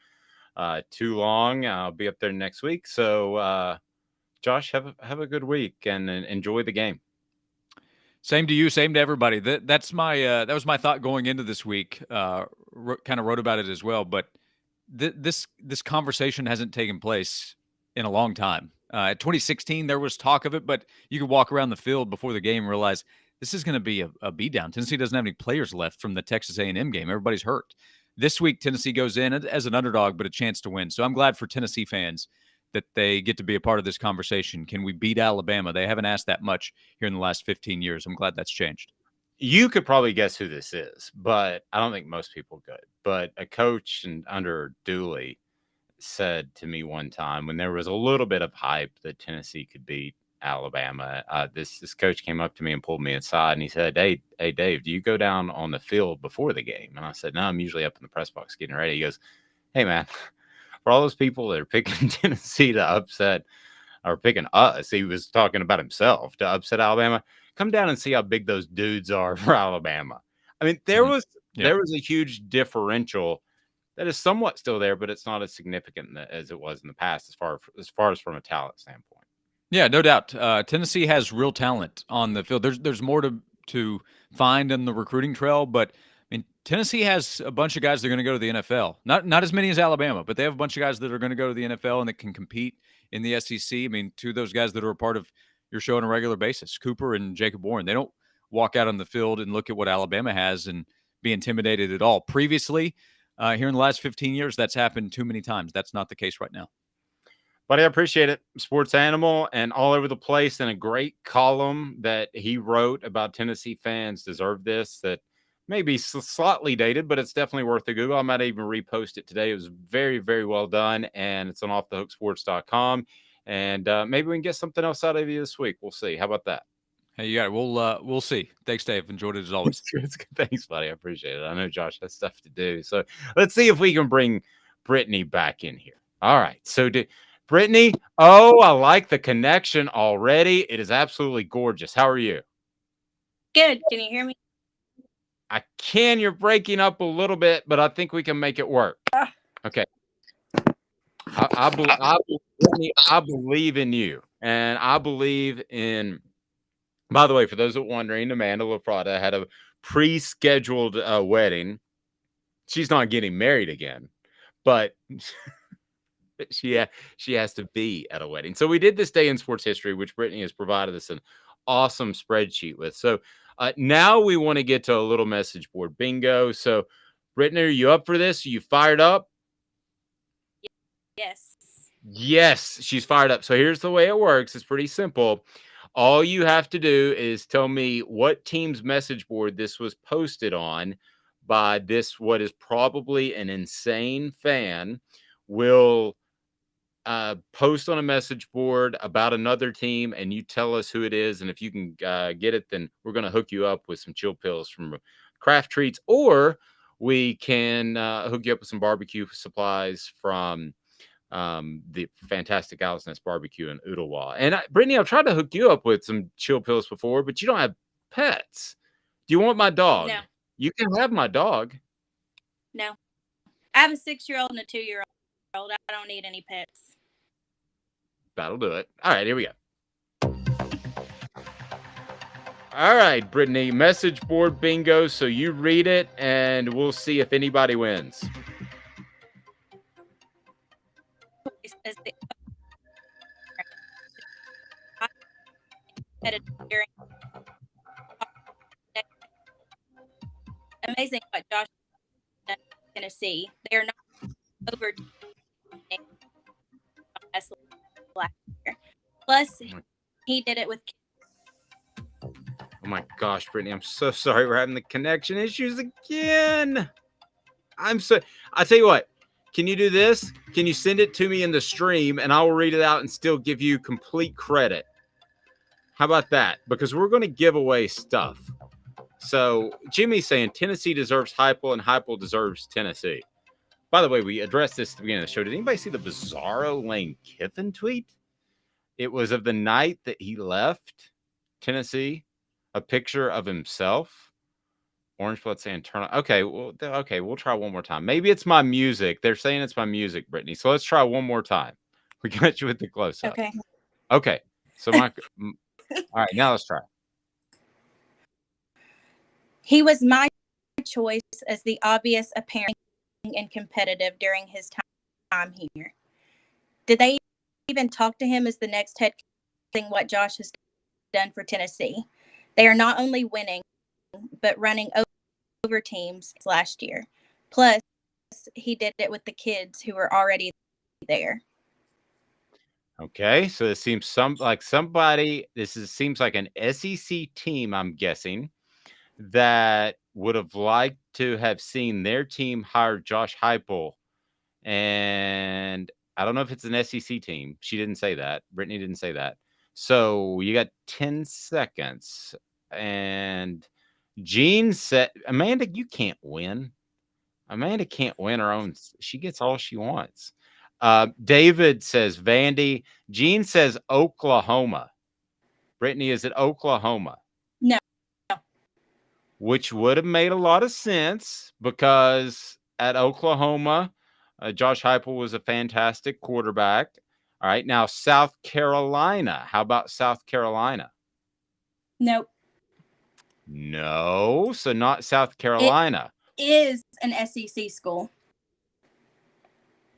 too long. I'll be up there next week. So, Josh, have a good week and enjoy the game. Same to you. Same to everybody. That was my thought going into this week. Kind of wrote about it as well. But this conversation hasn't taken place in a long time. 2016, there was talk of it, but you could walk around the field before the game and realize this is going to be a beatdown. Tennessee doesn't have any players left from the Texas A&M game. Everybody's hurt. This week, Tennessee goes in as an underdog, but a chance to win. So I'm glad for Tennessee fans that they get to be a part of this conversation. Can we beat Alabama? They haven't asked that much here in the last 15 years. I'm glad that's changed. You could probably guess who this is, but I don't think most people could. But a coach under Dooley said to me one time, when there was a little bit of hype that Tennessee could beat Alabama, this coach came up to me and pulled me aside, and he said, hey, Dave, do you go down on the field before the game? And I said, no, I'm usually up in the press box getting ready. He goes, hey, man, for all those people that are picking Tennessee to upset, or picking us, he was talking about himself, to upset Alabama, come down and see how big those dudes are for Alabama. I mean, there was a huge differential that is somewhat still there, but it's not as significant as it was in the past as far as from a talent standpoint. Yeah, no doubt. Tennessee has real talent on the field. There's more to find in the recruiting trail, but I mean, Tennessee has a bunch of guys that are going to go to the NFL. Not as many as Alabama, but they have a bunch of guys that are going to go to the NFL and that can compete in the SEC. I mean, two of those guys that are a part of your show on a regular basis, Cooper and Jacob Warren. They don't walk out on the field and look at what Alabama has and be intimidated at all. Previously, here in the last 15 years, that's happened too many times. That's not the case right now. But I appreciate it. Sports Animal and all over the place, and a great column that he wrote about Tennessee fans deserve this, that maybe slightly dated, but it's definitely worth a Google. I might even repost it today. It was very, very well done, and it's on offthehooksports.com. And maybe we can get something else out of you this week. We'll see. How about that? Hey, you got it. We'll see. Thanks, Dave. Enjoyed it as always. It's good. Thanks, buddy. I appreciate it. I know Josh has stuff to do. So let's see if we can bring Brittany back in here. All right. So Brittany, I like the connection already. It is absolutely gorgeous. How are you? Good. Can you hear me? I can. You're breaking up a little bit, but I think we can make it work. Okay. I believe in you, and I believe in. By the way, for those that are wondering, Amanda LaFrada had a pre-scheduled wedding. She's not getting married again, but she has to be at a wedding. So we did this day in sports history, which Brittany has provided us an awesome spreadsheet with. So now we want to get to a little message board bingo. So Brittany, are you up for this? Are you fired up? Yes. Yes, she's fired up. So here's the way it works. It's pretty simple. All you have to do is tell me what team's message board this was posted on by this, what is probably an insane fan, will post on a message board about another team, and you tell us who it is. And if you can get it, then we're going to hook you up with some chill pills from Craft Treats, or we can hook you up with some barbecue supplies from the fantastic Alice Nest Barbecue in Ottawa. And Brittany, I've tried to hook you up with some chill pills before, but you don't have pets. Do you want my dog? No. You can have my dog. No. I have a 6-year-old and a 2-year-old. I don't need any pets. That'll do it. All right, here we go. All right, Brittany, message board bingo. So you read it, and we'll see if anybody wins. Amazing what Josh done in Tennessee. They are not over last year. Plus, he did it with. Oh my gosh, Brittany, I'm so sorry we're having the connection issues again. I tell you what, can you do this? Can you send it to me in the stream, and I will read it out and still give you complete credit? How about that? Because we're going to give away stuff. So Jimmy's saying Tennessee deserves Heupel and Heupel deserves Tennessee. By the way, we addressed this at the beginning of the show. Did anybody see the bizarro Lane Kiffin tweet? It was of the night that he left Tennessee, a picture of himself. Orange blood saying turn on. Okay, we'll try one more time. Maybe it's my music. They're saying it's my music, Brittany. So let's try one more time. We got you with the close-up. Okay. So all right, now let's try. He was my choice as the obvious apparent and competitive during his time here. Did they even talk to him as the next head coach, what Josh has done for Tennessee? They are not only winning, but running over teams last year. Plus, he did it with the kids who were already there. Okay, so it seems seems like an SEC team, I'm guessing, that would have liked to have seen their team hire Josh Heupel. And I don't know if it's an SEC team. She didn't say that. Brittany didn't say that. So you got 10 seconds. And Jean said, Amanda, you can't win. Amanda can't win her own. She gets all she wants. David says Vandy. Jean says Oklahoma. Brittany, is it Oklahoma? No. Which would have made a lot of sense because at Oklahoma, Josh Heupel was a fantastic quarterback. All right, now South Carolina. How about South Carolina? Nope. No, so not South Carolina. It is an SEC school.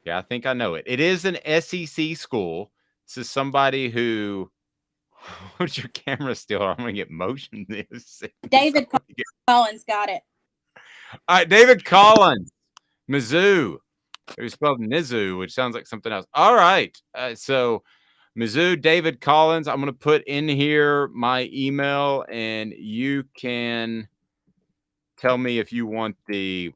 Yeah, I think I know it. It is an SEC school. This is somebody who. What's your camera still? I'm gonna get motion this. David Collins got it. All right, David Collins, Mizzou. It was spelled Nizu, which sounds like something else. All right, so Mizzou, David Collins. I'm gonna put in here my email, and you can tell me if you want we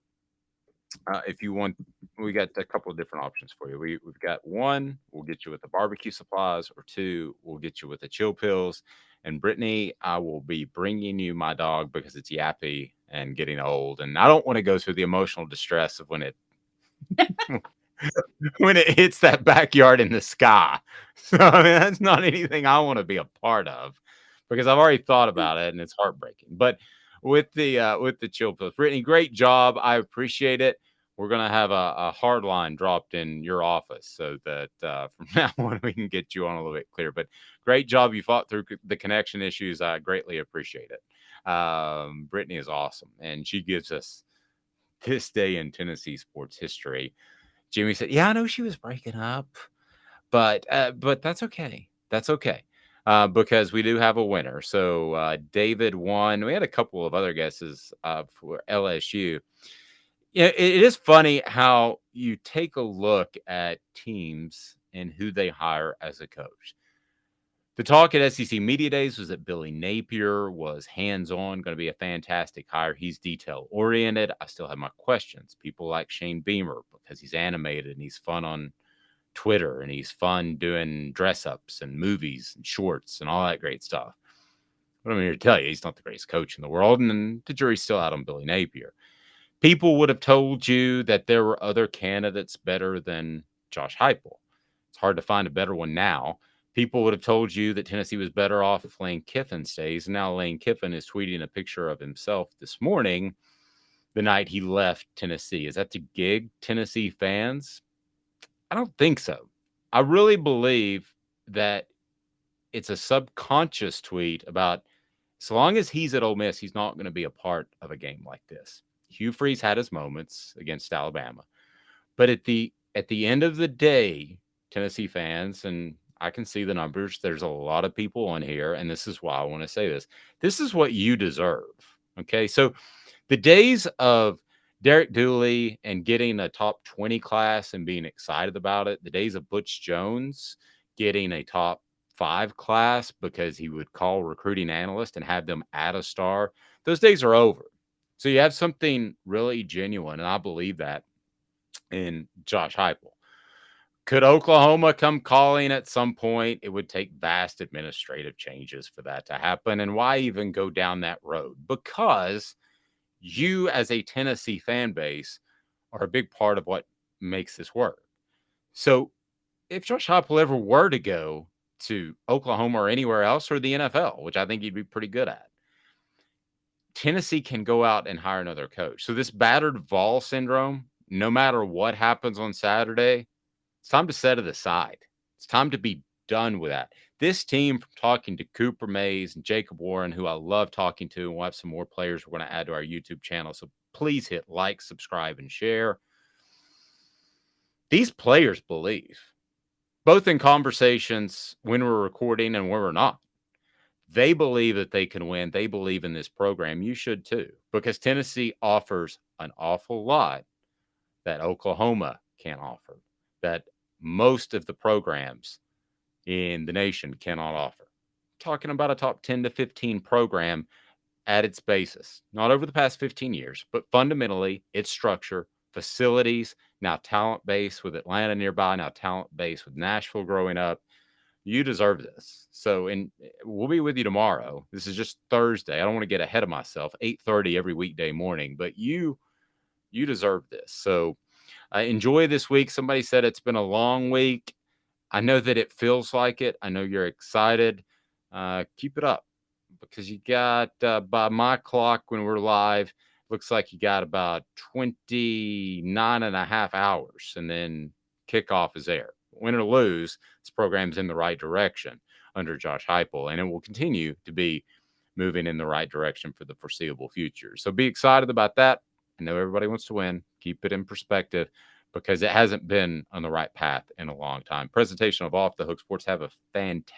got a couple of different options for you. We've got one, we'll get you with the barbecue supplies, or two, we'll get you with the chill pills. And Brittany, I will be bringing you my dog because it's yappy and getting old, and I don't want to go through the emotional distress of when it when it hits that backyard in the sky. So I mean, that's not anything I want to be a part of because I've already thought about it and it's heartbreaking. But with the chill pills, Brittany, great job. I appreciate it. We're gonna have a hard line dropped in your office so that from now on we can get you on a little bit clear. But great job. You fought through the connection issues. I greatly appreciate it. Brittany is awesome, and she gives us this day in Tennessee sports history. Jimmy said, "Yeah, I know she was breaking up, but that's okay. That's okay." Because we do have a winner. So David won. We had a couple of other guesses for LSU. Yeah, it is funny how you take a look at teams and who they hire as a coach. The talk at SEC Media Days was that Billy Napier was hands-on, going to be a fantastic hire. He's detail-oriented. I still have my questions. People like Shane Beamer because he's animated and he's fun on Twitter and he's fun doing dress-ups and movies and shorts and all that great stuff. But I'm here to tell you, he's not the greatest coach in the world, and then the jury's still out on Billy Napier. People would have told you that there were other candidates better than Josh Heupel. It's hard to find a better one now. People would have told you that Tennessee was better off if Lane Kiffin stays. And now Lane Kiffin is tweeting a picture of himself this morning, the night he left Tennessee. Is that to gig Tennessee fans? I don't think so. I really believe that it's a subconscious tweet about as long as he's at Ole Miss, he's not going to be a part of a game like this. Hugh Freeze had his moments against Alabama. But at the end of the day, Tennessee fans, and I can see the numbers, there's a lot of people on here, and this is why I want to say this. This is what you deserve, okay? So the days of Derek Dooley and getting a top 20 class and being excited about it, the days of Butch Jones getting a top 5 class because he would call recruiting analysts and have them add a star, those days are over. So you have something really genuine, and I believe that in Josh Heupel. Could Oklahoma come calling at some point? It would take vast administrative changes for that to happen. And why even go down that road? Because you as a Tennessee fan base are a big part of what makes this work. So if Josh Heupel ever were to go to Oklahoma or anywhere else or the NFL, which I think he'd be pretty good at, Tennessee can go out and hire another coach. So this battered Vol syndrome, no matter what happens on Saturday, it's time to set it aside. It's time to be done with that. This team, from talking to Cooper Mays and Jacob Warren, who I love talking to, and we'll have some more players we're going to add to our YouTube channel. So please hit like, subscribe, and share. These players believe, both in conversations when we're recording and when we're not. They believe that they can win. They believe in this program. You should too, because Tennessee offers an awful lot that Oklahoma can't offer, that most of the programs in the nation cannot offer. Talking about a top 10 to 15 program at its basis, not over the past 15 years, but fundamentally its structure, facilities, now talent base with Atlanta nearby, now talent base with Nashville growing up. You deserve this. So, and we'll be with you tomorrow. This is just Thursday. I don't want to get ahead of myself. 8:30 every weekday morning, but you deserve this. So enjoy this week. Somebody said it's been a long week. I know that it feels like it. I know you're excited. Keep it up because you got, by my clock when we're live, looks like you got about 29 and a half hours and then kickoff is there. Win or lose, this program's in the right direction under Josh Heupel, and it will continue to be moving in the right direction for the foreseeable future. So be excited about that. I know everybody wants to win. Keep it in perspective because it hasn't been on the right path in a long time. Presentation of Off the Hook Sports. Have a fantastic